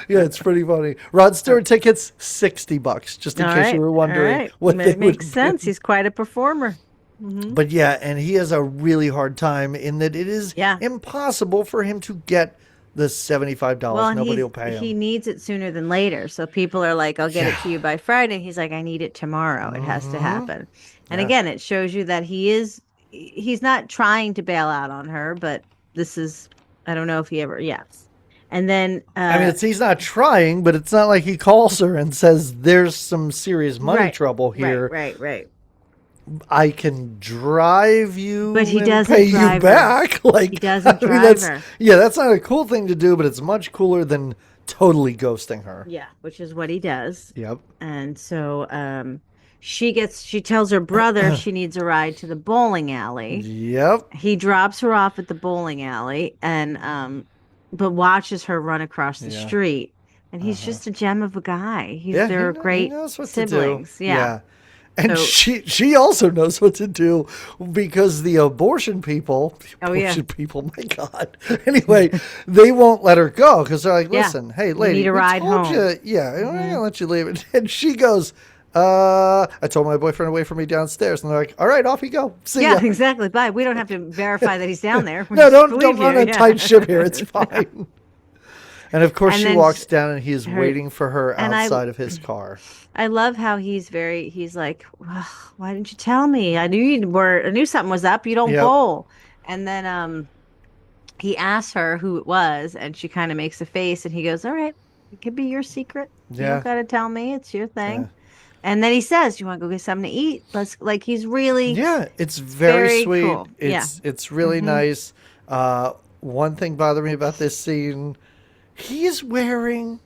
Yeah, it's pretty funny. Rod Stewart tickets, $60, just in case you were wondering. What it makes sense. He's quite a performer. Mm-hmm. But yeah, and he has a really hard time in that it is impossible for him to get the $75. Well, nobody will pay him. He needs it sooner than later. So people are like, I'll get it to you by Friday. He's like, I need it tomorrow. It has to happen. And again, it shows you that he's not trying to bail out on her, but this is, I don't know if he ever, And then he's not trying, but it's not like he calls her and says there's some serious money trouble here. Right. I can drive you, but he doesn't pay drive you back. Like he doesn't drive her. Yeah, that's not a cool thing to do, but it's much cooler than totally ghosting her. Yeah, which is what he does. Yep. And so she tells her brother she needs a ride to the bowling alley. Yep. He drops her off at the bowling alley and but watches her run across the street. And he's just a gem of a guy. They're great siblings. Yeah. And she also knows what to do because the abortion people, my God. Anyway, they won't let her go because they're like, listen, hey, lady, you need a ride home. I'm not going to let you leave it. And she goes, I told my boyfriend to wait for me downstairs. And they're like, all right, off you go. See ya. Yeah, exactly. Bye. We don't have to verify that he's down there. No, don't run a tight ship here. It's fine. And of course, she walks down and he's waiting for her outside of his car. I love how he's like, why didn't you tell me? I knew something was up. You don't bowl. And then he asks her who it was, and she kind of makes a face, and he goes, all right, it could be your secret. You don't got to tell me. It's your thing. Yeah. And then he says, you want to go get something to eat? He's really... Yeah, it's very sweet. Cool. It's really nice. One thing bothered me about this scene, he's wearing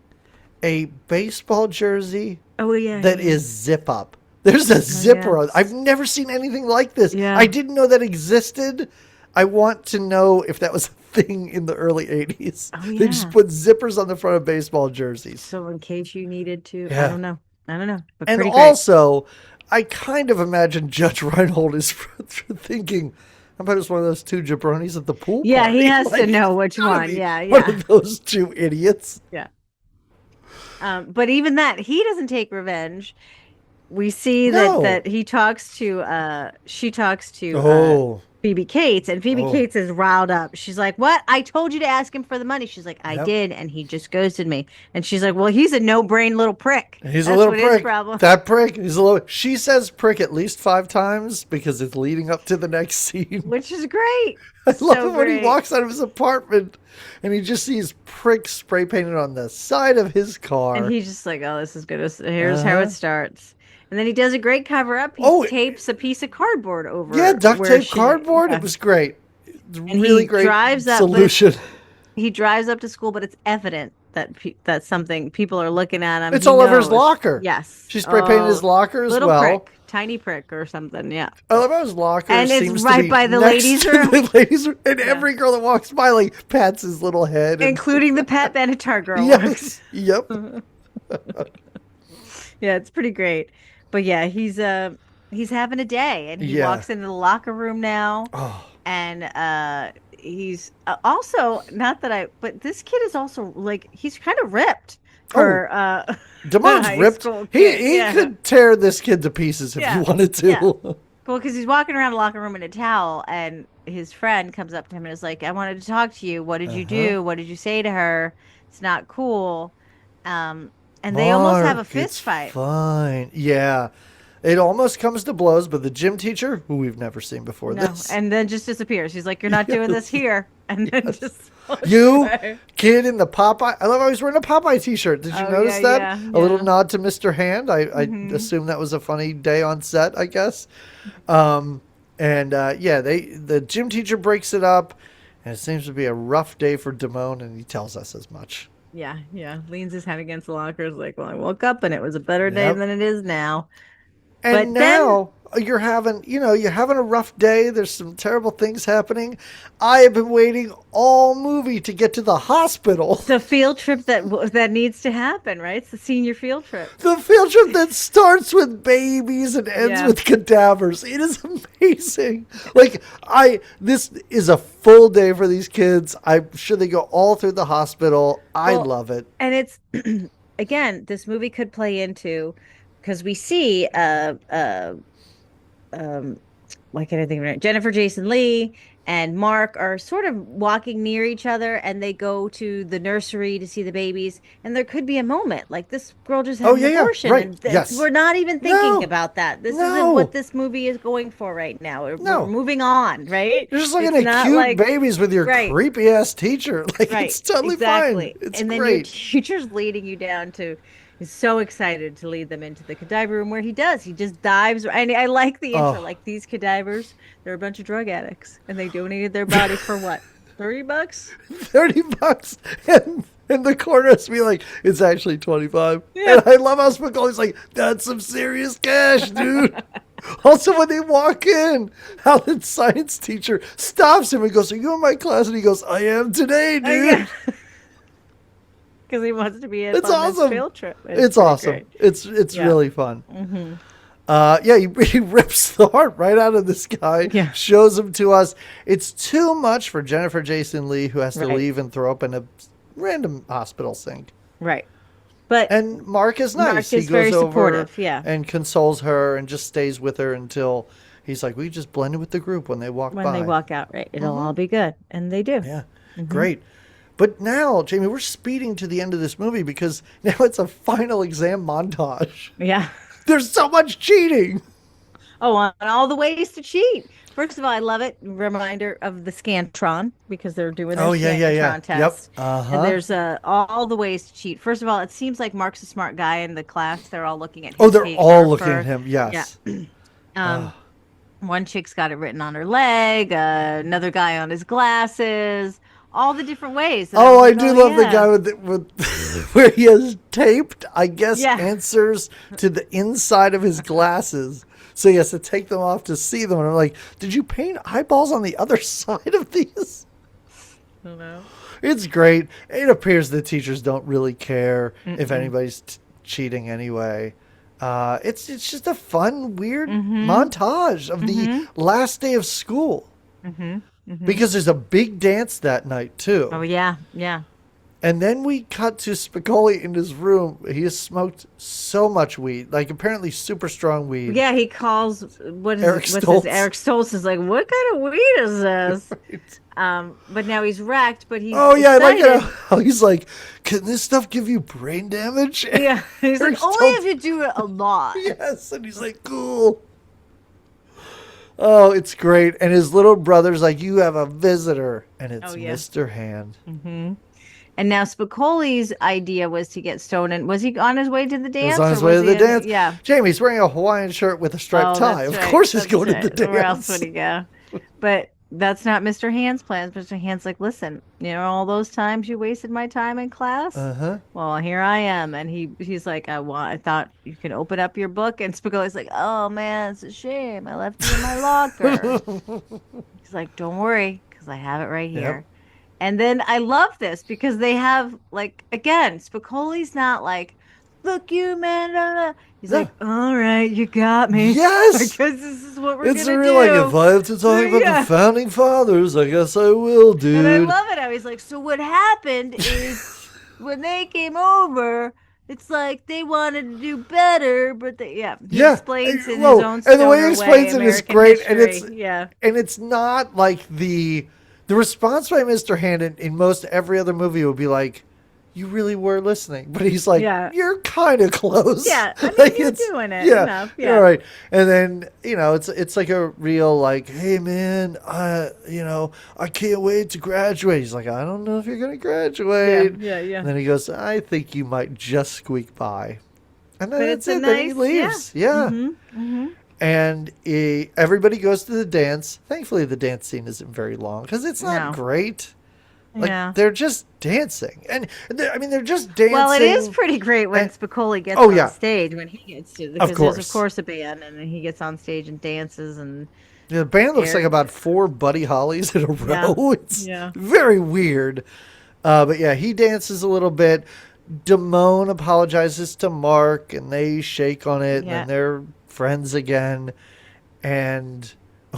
a baseball jersey that is zip up. There's a zipper on. I've never seen anything like this. Yeah. I didn't know that existed. I want to know if that was a thing in the early 80s. Oh, yeah. They just put zippers on the front of baseball jerseys. So in case you needed to, I don't know. But and also, I kind of imagine Judge Reinhold is thinking, how about it's one of those two jabronis at the pool party? Yeah, he has to know which one. Yeah. One of those two idiots. Yeah. But even that, he doesn't take revenge. We see that he talks to, she talks to Phoebe Cates, and Phoebe Cates is riled up. She's like, what? I told you to ask him for the money. She's like, I did, and he just ghosted me. And she's like, well, he's a no-brain little prick. He's a little prick. That prick. He's a little. She says prick at least 5 times because it's leading up to the next scene. Which is great. I love it when he walks out of his apartment and he just sees prick spray painted on the side of his car. And he's just like, oh, this is good. Here's how it starts. And then he does a great cover up. He tapes a piece of cardboard over. Yeah, duct tape cardboard. It was great. Really great solution. He drives up to school, but it's evident that that's something people are looking at him. It's all over his locker. Yes. She spray painted his locker as well. Prick, tiny prick or something. Yeah. I love how his locker and seems it's right by the ladies' room. And every girl that walks by pats his little head. Including the Pat Benatar girl. Yes. Yep. Yeah, it's pretty great. But yeah, he's having a day, and he walks into the locker room now, and he's also not that but this kid is also like he's kind of ripped Oh, for Damone's high ripped. school He kid. he Yeah. could tear this kid to pieces if he Yeah. wanted to. Yeah. Well, because he's walking around the locker room in a towel, and his friend comes up to him and is like, "I wanted to talk to you. What did you Uh-huh. do? What did you say to her? It's not cool." Um, and they almost have a Mark, it's fist fight. fine. Yeah. It almost comes to blows, but the gym teacher, who we've never seen before No, this. and then just disappears. He's like, "You're not doing this Yes. here," and then Yes. just walks You away. kid in the Popeye. I love how he's wearing a Popeye t-shirt. Did you Oh notice yeah, that? yeah, A little yeah. nod to Mr. Hand. I Hmm. assume that was a funny day on set, I guess. And yeah, the gym teacher breaks it up, and it seems to be a rough day for Damone, and he tells us as much. Yeah, yeah. Leans his head against the locker. Is like, "Well, I woke up and it was a better day Yep. than it is now." And But then now you're having a rough day. There's some terrible things happening. I have been waiting all movie to get to the hospital. the field trip that needs to happen, right? It's the senior field trip. The field trip that starts with babies and ends Yeah. with cadavers. It is amazing. This is a full day for these kids. I'm sure they go all through the hospital. I Well, love it. and it's again, this movie could play into because we see um why can't I think of it? Jennifer Jason Leigh and Mark are sort of walking near each other and they go to the nursery to see the babies and there could be a moment like this girl just had Oh an yeah, yeah, abortion right. and Yes. we're not even thinking No. about that. This isn't No. what this movie is going for right now. We're No. moving on, right? You're just looking It's at not cute like babies with your right. creepy ass teacher. Like Right, it's totally exactly. fine. It's And then your great. teacher's leading you down to is so excited to lead them into the cadaver room where he does. He just dives. And I like the intro. Oh. Like these cadavers, they're a bunch of drug addicts and they donated their body for what? $30? $30 and the chorus be like, it's actually 25. Yeah. And I love how Spicoli's like, that's some serious cash, dude. Also, when they walk in, how the science teacher stops him and goes, are you in my class? And he goes, I am today, dude. Because he wants to be in It's on this awesome. field trip. It's pretty awesome. great. It's Yeah. really fun. Mm-hmm. Yeah, he rips the heart right out of this guy, Yeah. shows him to us. It's too much for Jennifer Jason Leigh, who has to Right. leave and throw up in a random hospital sink. Right. But And Mark is nice. Mark He is goes very over supportive, yeah. and consoles her and just stays with her until he's like, we just blended with the group when they walk when by. they walk out, right, it'll all be good. And they do. Yeah, great. But now, Jamie, we're speeding to the end of this movie because now it's a final exam montage. Yeah. There's so much cheating. Oh, on all the ways to cheat. First of all, I love it. Reminder of the Scantron because they're doing their Oh, yeah, yeah, yeah. Scantron test. Yep. Uh-huh. And there's all the ways to cheat. First of all, it seems like Mark's a smart guy in the class. They're all looking at his Oh, they're page all for- looking at him. Yes. One chick's got it written on her leg, another guy on his glasses, all the different ways. And Oh, I was do like, love the yeah. guy with where he has taped, I guess, Yeah. answers to the inside of his glasses. So he has to take them off to see them. And I'm like, did you paint eyeballs on the other side of these? I don't know. It's great. It appears the teachers don't really care if anybody's cheating anyway. It's just a fun, weird montage of the last day of school. Because there's a big dance that night, too. Oh, yeah, yeah. And then we cut to Spicoli in his room. He has smoked so much weed, like apparently super strong weed. Yeah, he calls Eric what's Stoltz. his Eric Stoltz is like, what kind of weed is this? But now he's wrecked, but he's Oh yeah, I like excited. how he's like, can this stuff give you brain damage? Yeah, he's Eric like, only Stoltz- if you do it a lot. Yes, and he's like, cool. Oh, it's great. And his little brother's like, you have a visitor, and it's Oh, yeah. Mr. Hand. And now Spicoli's idea was to get stoned. And was he on his way to the He dance? was on his or way to was the he in- dance. Yeah. Jamie's wearing a Hawaiian shirt with a striped Oh, tie. Of that's right. course he's That's going to right. the dance. Where else would he go? But that's not Mr. Hand's plans. Mr. Hand's like, listen, all those times you wasted my time in class? Uh-huh. Well, here I am. And he's like, I thought you could open up your book. And Spicoli's like, oh, man, it's a shame. I left it in my locker. He's like, don't worry, because I have it right here. Yep. And then I love this because they have, like, again, Spicoli's not like, fuck you, man. Blah, blah." He's like, all right, you got me. Yes! I guess this is what we're It's gonna real, do. like, if I have to talk about the founding fathers, I guess I will, dude. And I love it. I was like, so what happened is when they came over, it's like they wanted to do better, but he explains in his own and the way he stoner explains it is American great, history. and it's not like the response by Mr. Hand in most every other movie would be like, you really were listening, but he's like, you're kind of close. Yeah, I mean, like you're doing it enough. Yeah, all right. And then it's like a real like, hey man, I can't wait to graduate. He's like, I don't know if you're gonna graduate. Yeah. And then he goes, I think you might just squeak by. And then it's it. Then he leaves. Yeah. Mm-hmm. And everybody goes to the dance. Thankfully, the dance scene isn't very long because it's not great. Like, they're just dancing. And they're just dancing. Well, it is pretty great when Spicoli gets on stage, when he gets to, because there's, of course, a band, and then he gets on stage and dances. And the band looks like about 4 Buddy Hollies in a row. It's very weird. But yeah, he dances a little bit. Damone apologizes to Mark, and they shake on it, and then they're friends again. And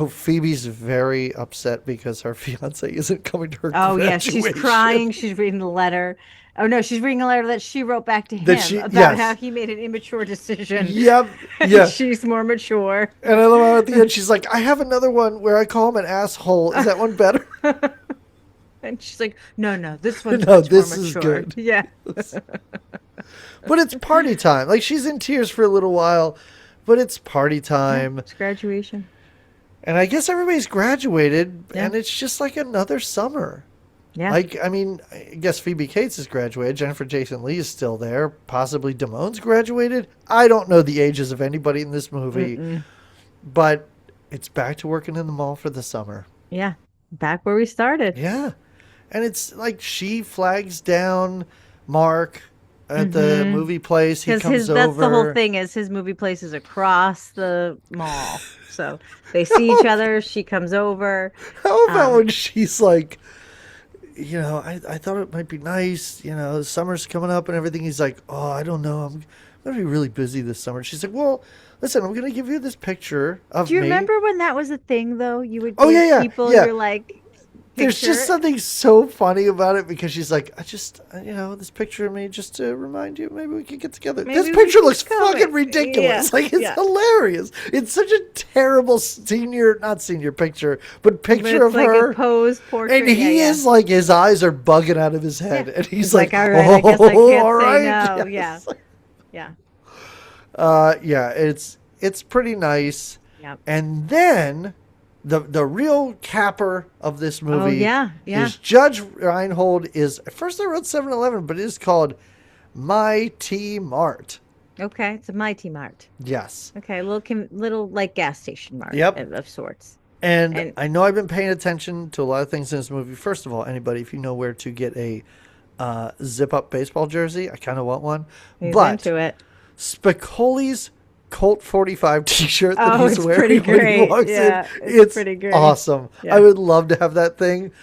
Phoebe's very upset because her fiance isn't coming to her graduation. She's crying. She's reading the letter. Oh no, she's reading a letter that she wrote back to him about how he made an immature decision. Yep. Yeah. She's more mature. And I love how at the end she's like, I have another one where I call him an asshole. Is that one better? And she's like, no, this one's much this more is mature. good. Yeah. But it's party time. Like, she's in tears for a little while, but it's party time. It's graduation. And I guess everybody's graduated, and it's just like another summer. Yeah. Like, I mean, I guess Phoebe Cates has graduated. Jennifer Jason Leigh is still there. Possibly Damone's graduated. I don't know the ages of anybody in this movie. But it's back to working in the mall for the summer. Yeah. Back where we started. Yeah. And it's like she flags down Mark at the movie place. He comes over. That's the whole thing, is his movie place is across the mall. So they see each other. She comes over. How about when she's like, I thought it might be nice. Summer's coming up and everything. He's like, oh, I don't know. I'm going to be really busy this summer. She's like, well, listen, I'm going to give you this picture of me. Do you remember when that was a thing, though? You would give people your, like, there's just something so funny about it, because she's like, I just, this picture of me just to remind you, maybe we could get together. This picture looks fucking ridiculous. Like, it's hilarious. It's such a terrible not senior picture, but picture of like her. A pose portrait. And he is like, his eyes are bugging out of his head. And he's like, all right, I guess I can't say no. Yes. Yeah. It's pretty nice. Yep. And then the real capper of this movie is Judge Reinhold is, at first I wrote 7-Eleven, but it is called My T Mart. Okay, it's a My T Mart. Yes. Okay, little like gas station mart of sorts. And I know I've been paying attention to a lot of things in this movie. First of all, anybody, if you know where to get a zip-up baseball jersey, I kind of want one. He's but into it. Spicoli's Colt 45 t-shirt that he's wearing pretty great. when he walks in. It's pretty great. Awesome. Yeah. I would love to have that thing.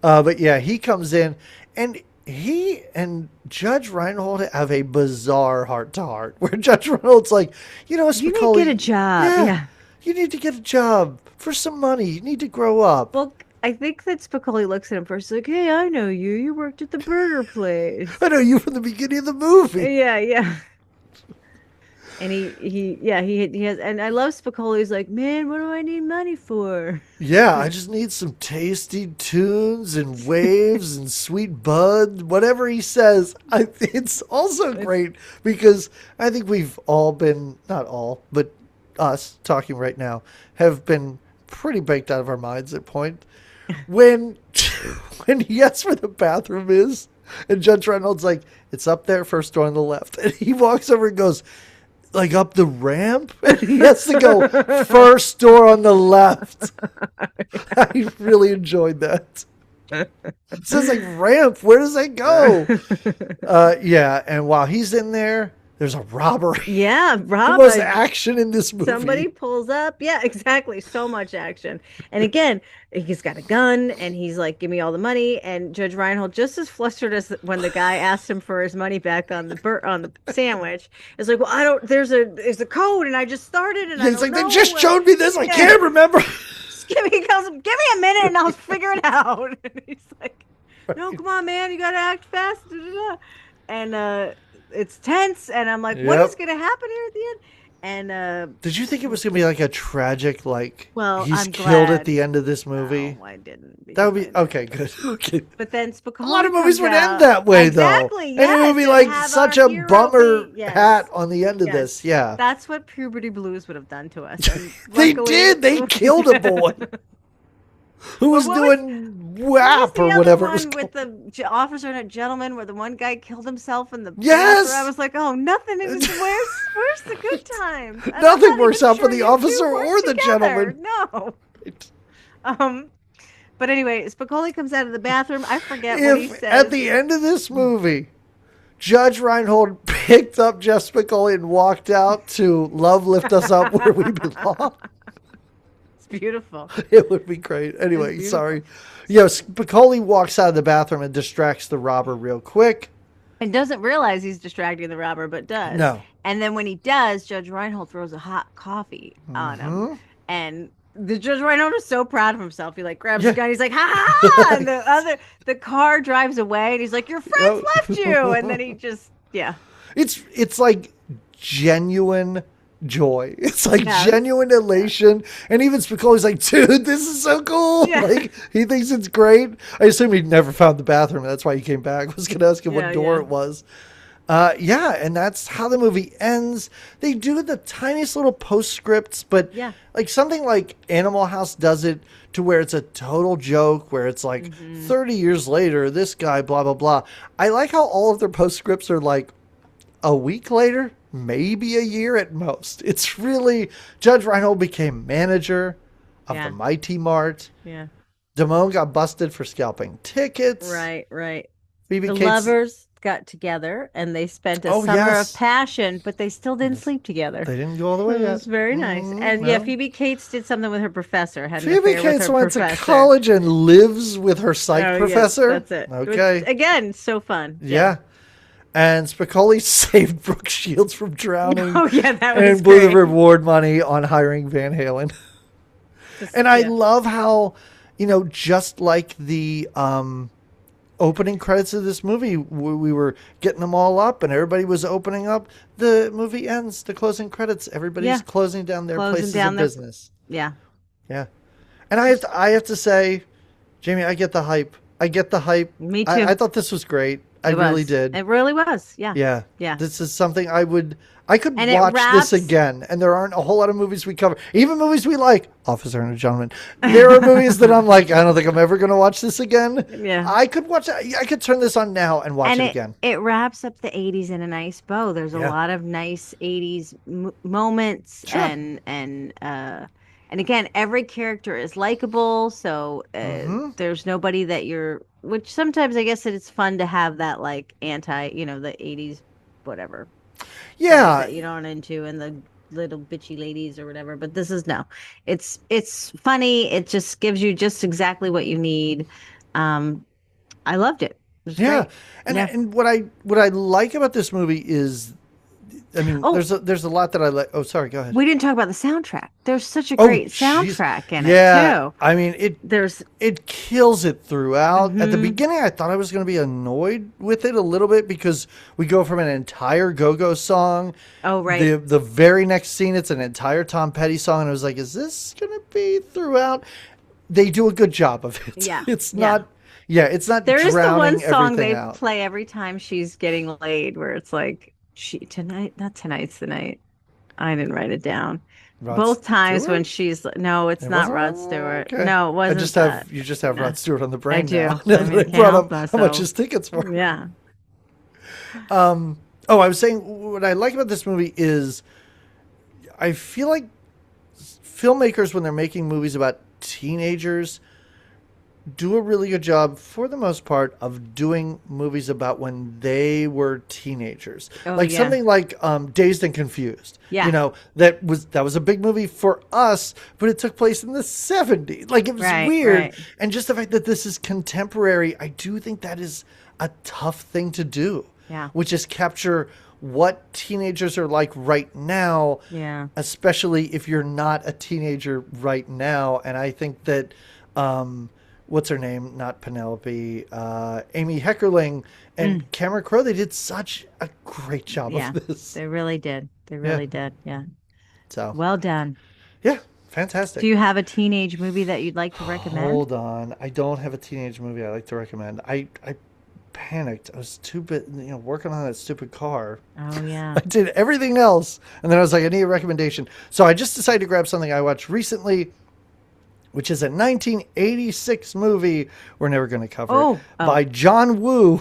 But yeah, he comes in, and he and Judge Reinhold have a bizarre heart-to-heart, where Judge Reinhold's like, Spicoli, you need to get a job. Yeah. You need to get a job for some money. You need to grow up. Well, I think that Spicoli looks at him first, like, hey, I know you. You worked at the burger place. I know you from the beginning of the movie. Yeah. And he has, and I love Spicoli's like, man, what do I need money for? Yeah, I just need some tasty tunes and waves and sweet bud, whatever he says. It's also great because I think we've all been, not all, but us talking right now, have been pretty baked out of our minds at point when he asks where the bathroom is, and Judge Reinhold's like, it's up there, first door on the left, and he walks over and goes, like, up the ramp? And he has to go first door on the left. I really enjoyed that. It says, like, ramp. Where does that go? Yeah, and while he's in there, there's a robbery. Yeah, The most action in this movie. Somebody pulls up. Yeah, exactly. So much action. And again, he's got a gun and he's like, give me all the money. And Judge Reinhold, just as flustered as when the guy asked him for his money back on the sandwich, is like, well, there's a code and I just started and I He's don't like, know. they just showed me this. I can't remember. Just give me a minute and I'll figure it out. And he's like, no, come on, man, you gotta act fast. And it's tense, and I'm like, what is going to happen here at the end? And did you think it was going to be like a tragic, like, well, he's I'm killed glad. at the end of this movie? No, I didn't. That would be okay. Good. Okay. But then Spicoli, a lot of movies would out. end that way, exactly, though. Yes, and it would be like such a bummer hat on the end of this. Yeah, that's what puberty blues would have done to us. They did. They killed a boy who was doing WAP or whatever it was with the officer and a gentleman, where the one guy killed himself in the yes. I was like, oh, nothing. It was where's the good times? Nothing works out for the officer or the gentleman. No. But anyway, Spicoli comes out of the bathroom. I forget what he says. At the end of this movie, Judge Reinhold picked up Jeff Spicoli and walked out to "Love Lift Us Up Where We Belong." Beautiful. It would be great. Anyway, sorry. Spicoli walks out of the bathroom and distracts the robber real quick. And doesn't realize he's distracting the robber, but does. No. And then when he does, Judge Reinhold throws a hot coffee on him. And the Judge Reinhold is so proud of himself. He like grabs the gun. He's like, ha ha ha. And the car drives away and he's like, your friends left you. And then he just, It's like genuine joy. It's like genuine elation. And even Spicoli's like, dude, this is so cool. Yeah. Like, he thinks it's great. I assume he never found the bathroom. That's why he came back. I was going to ask him what door it was. And that's how the movie ends. They do the tiniest little postscripts, but like something like Animal House does it to where it's a total joke, where it's like 30 years later, this guy, blah, blah, blah. I like how all of their postscripts are like a week later. Maybe a year at most. It's really Judge Reinhold became manager of the Mighty Mart. Yeah. Damone got busted for scalping tickets. Right. Phoebe the Cates, lovers got together and they spent a summer of passion, but they still didn't sleep together. They didn't go all the way yet. It was very nice. And Phoebe Cates did something with her professor. Phoebe Cates went to college and lives with her psych professor. Yes, that's it. Okay. Again, so fun. Yeah. And Spicoli saved Brooke Shields from drowning. Oh, yeah, that was and blew the reward money on hiring Van Halen. I love how, just like the opening credits of this movie, we were getting them all up and everybody was opening up. The movie ends, the closing credits. Everybody's closing down their places of business. Yeah. Yeah. And I have to say, Jamie, I get the hype. Me too. I thought this was great. I really did. It really was. Yeah. Yeah. This is something I could watch this again. And there aren't a whole lot of movies we cover. Even movies we like. Officer and a Gentleman. There are movies that I'm like, I don't think I'm ever going to watch this again. Yeah. I could turn this on now and watch it again. It wraps up the 80s in a nice bow. There's a lot of nice 80s moments. Sure. And again, every character is likable. So there's nobody that which sometimes I guess that it's fun to have that like the 80s, whatever. Yeah. That you don't into and the little bitchy ladies or whatever. But this is it's funny. It just gives you just exactly what you need. I loved it. It was great. And what I like about this movie is, I mean, there's a lot that I like. Oh, sorry. Go ahead. We didn't talk about the soundtrack. There's such a great soundtrack in it too. I mean, it kills it throughout. At the beginning, I thought I was going to be annoyed with it a little bit because we go from an entire Go-Go song. Oh, right. The very next scene, it's an entire Tom Petty song, and I was like, is this going to be throughout? They do a good job of it. Yeah. It's not. Yeah, it's not. There is the one song they out. play every time she's getting laid, where it's like. Not tonight's the night. I didn't write it down. Both times Stewart? when she's not Rod Stewart. Okay. No, it wasn't. You just have Rod Stewart on the brain. I do. Now. I brought up how much his tickets were. Yeah. I was saying what I like about this movie is I feel like filmmakers when they're making movies about teenagers do a really good job, for the most part, of doing movies about when they were teenagers. Oh, Like yeah. something like Dazed and Confused. Yeah. You know, that was a big movie for us, but it took place in the 70s. Like, it was weird. Right. And just the fact that this is contemporary, I do think that is a tough thing to do. Yeah. Which is capture what teenagers are like right now. Yeah. Especially if you're not a teenager right now. And I think that, what's her name? Not Penelope, Amy Heckerling and Cameron Crowe, they did such a great job of this. They really did. They really did. Yeah. So, Well done. yeah, fantastic. Do you have a teenage movie that you'd like to recommend? Hold on. I don't have a teenage movie I like to recommend. I panicked. I was too bit, working on that stupid car. Oh, yeah. I did everything else. And then I was like, I need a recommendation. So I just decided to grab something I watched recently, which is a 1986 movie we're never going to cover by John Woo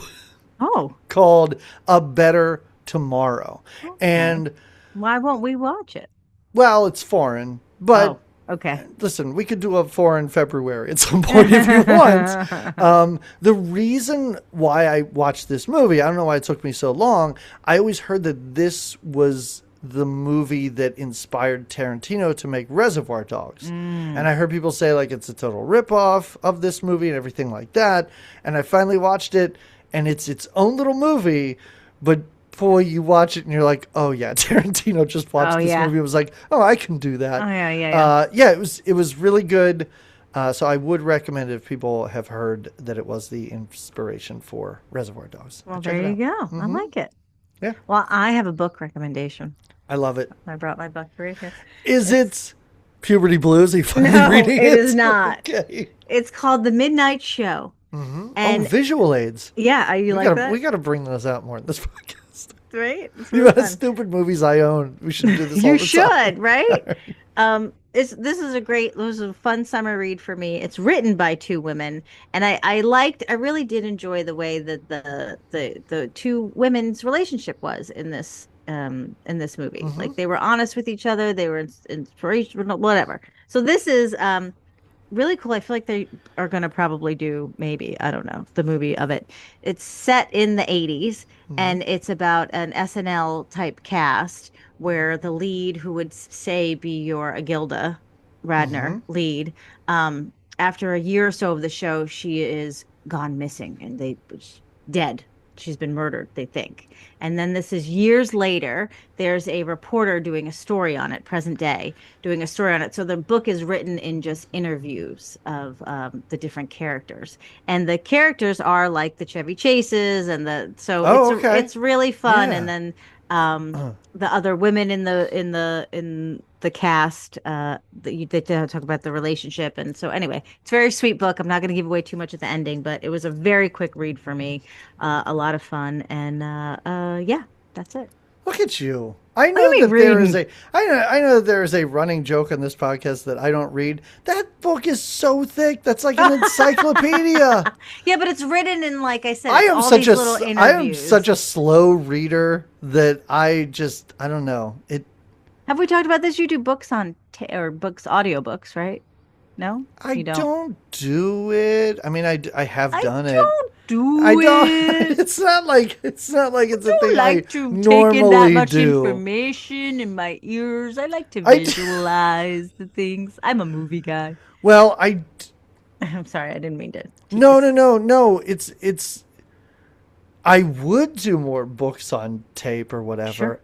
called A Better Tomorrow. Okay. And why won't we watch it? well, it's foreign, but okay. Listen, we could do a foreign February at some point if you want. The reason why I watched this movie, I don't know why it took me so long. I always heard that this was the movie that inspired Tarantino to make Reservoir Dogs. And I heard people say like it's a total ripoff of this movie and everything like that. And I finally watched it, and it's its own little movie, but boy, you watch it and you're like, oh yeah, Tarantino just watched this movie. It was like, oh, I can do that. Oh yeah. It was really good. So I would recommend it if people have heard that it was the inspiration for Reservoir Dogs. Well, there you go. I like it. Yeah. Well, I have a book recommendation. I love it. I brought my book right here. Is it Puberty Blues? Are you finally reading it? It is not. Okay. It's called The Midnight Show. And visual aids. Yeah, you like that? We got to bring those out more in this podcast. Right? You have stupid movies I own. We should do this all the time. You should, right? This was a fun summer read for me. It's written by two women, and I really did enjoy the way that the two women's relationship was in this movie. Like, they were honest with each other, they were inspirational, whatever. So this is really cool. I feel like they are going to probably do, maybe, I don't know, the movie of it. It's set in the 80s, and it's about an SNL type cast where the lead, who would say be your Agilda Radner lead, after a year or so of the show, she is gone missing, and dead. She's been murdered, they think. And then this is years later. There's a reporter doing a story on it, present day, doing a story on it. So the book is written in just interviews of the different characters. And the characters are like the Chevy Chases and it's really fun. Yeah. And then the other women in the cast, they talk about the relationship. And so anyway, it's a very sweet book. I'm not going to give away too much at the ending, but it was a very quick read for me. A lot of fun. And yeah, that's it. Look at you. I know that there is a running joke on this podcast that I don't read. That book is so thick. That's like an encyclopedia. Yeah, but it's written in, like I said, I am interviews. such a slow reader that I don't know. Have we talked about this? You do books audiobooks, right? No? I don't do it. I mean, I have done it. I don't. It's not like it's a thing like I to normally take in that much do. information in my ears. I like to visualize the things. I'm a movie guy. Well, I'm sorry, I didn't mean to. No. It's. I would do more books on tape or whatever. Sure.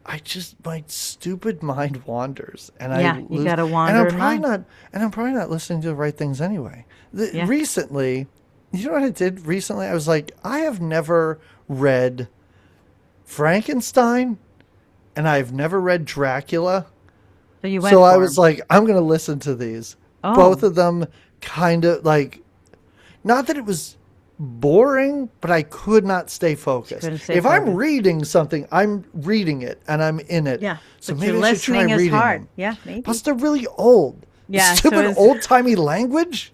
My stupid mind wanders, and you gotta wander. And I'm probably not listening to the right things anyway. Recently, you know what I did recently? I was like, I have never read Frankenstein, and I've never read Dracula. So I was like, I'm going to listen to these. Oh. Both of them kind of like, not that it was boring, but I could not stay focused. If I'm reading something, I'm reading it and I'm in it. Yeah. So but maybe I should try reading them. Yeah, maybe. Plus, they're really old. Yeah. Stupid old-timey language.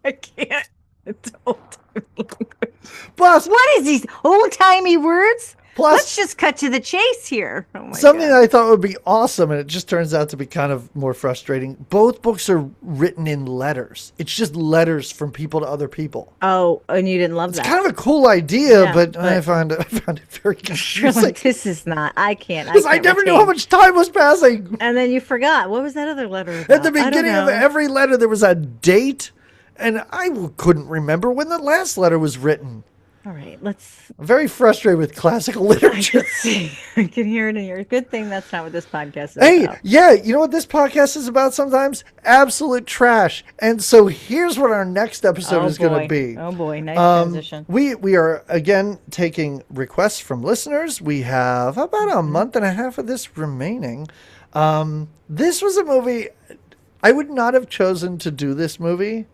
I can't. It's old-timey language. Plus, what is these old-timey words? Plus, just cut to the chase here. Oh my something God. I thought would be awesome, and it just turns out to be kind of more frustrating. Both books are written in letters. It's just letters from people to other people. Oh, and you didn't love It's that. kind of a cool idea, Yeah, but but- I found it very You're confusing. like, this is not. I can't. Because I never knew how retain. much time was passing. And then you forgot. What was that other letter At about? the I don't beginning of know. every letter, there was a date, and I couldn't remember when the last letter was written. All right, let's. I'm very frustrated with classical I literature. can see. I can hear it in your. Good thing that's not what this podcast is Hey, about. yeah, you know what this podcast is about sometimes? Absolute trash. And so here's what our next episode is going to be. Oh boy, nice transition. We are, again, taking requests from listeners. We have about a month and a half of this remaining. This was a movie, I would not have chosen to do this movie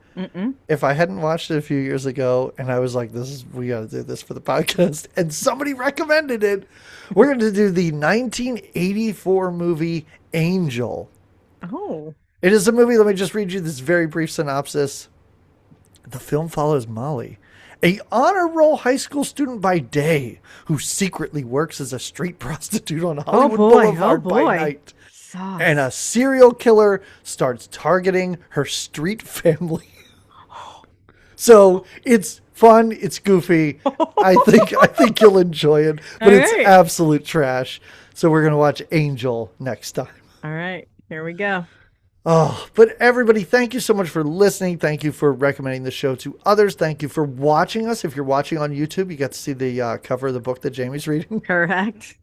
if I hadn't watched it a few years ago, and I was like, we got to do this for the podcast, and somebody recommended it. We're going to do the 1984 movie Angel. Oh, It is a movie, let me just read you this very brief synopsis. The film follows Molly, a honor roll high school student by day who secretly works as a street prostitute on Hollywood Boulevard by night. Sauce. And a serial killer starts targeting her street family. So it's fun, it's goofy. I think you'll enjoy it, but All it's right. absolute trash. So we're gonna watch Angel next time. All right, here we go. Oh, but everybody, thank you so much for listening. Thank you for recommending the show to others. Thank you for watching us. If you're watching on YouTube, you got to see the cover of the book that Jamie's reading. Correct.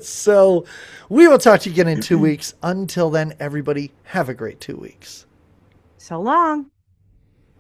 So we will talk to you again in 2 weeks. Until then, everybody, have a great 2 weeks. So long.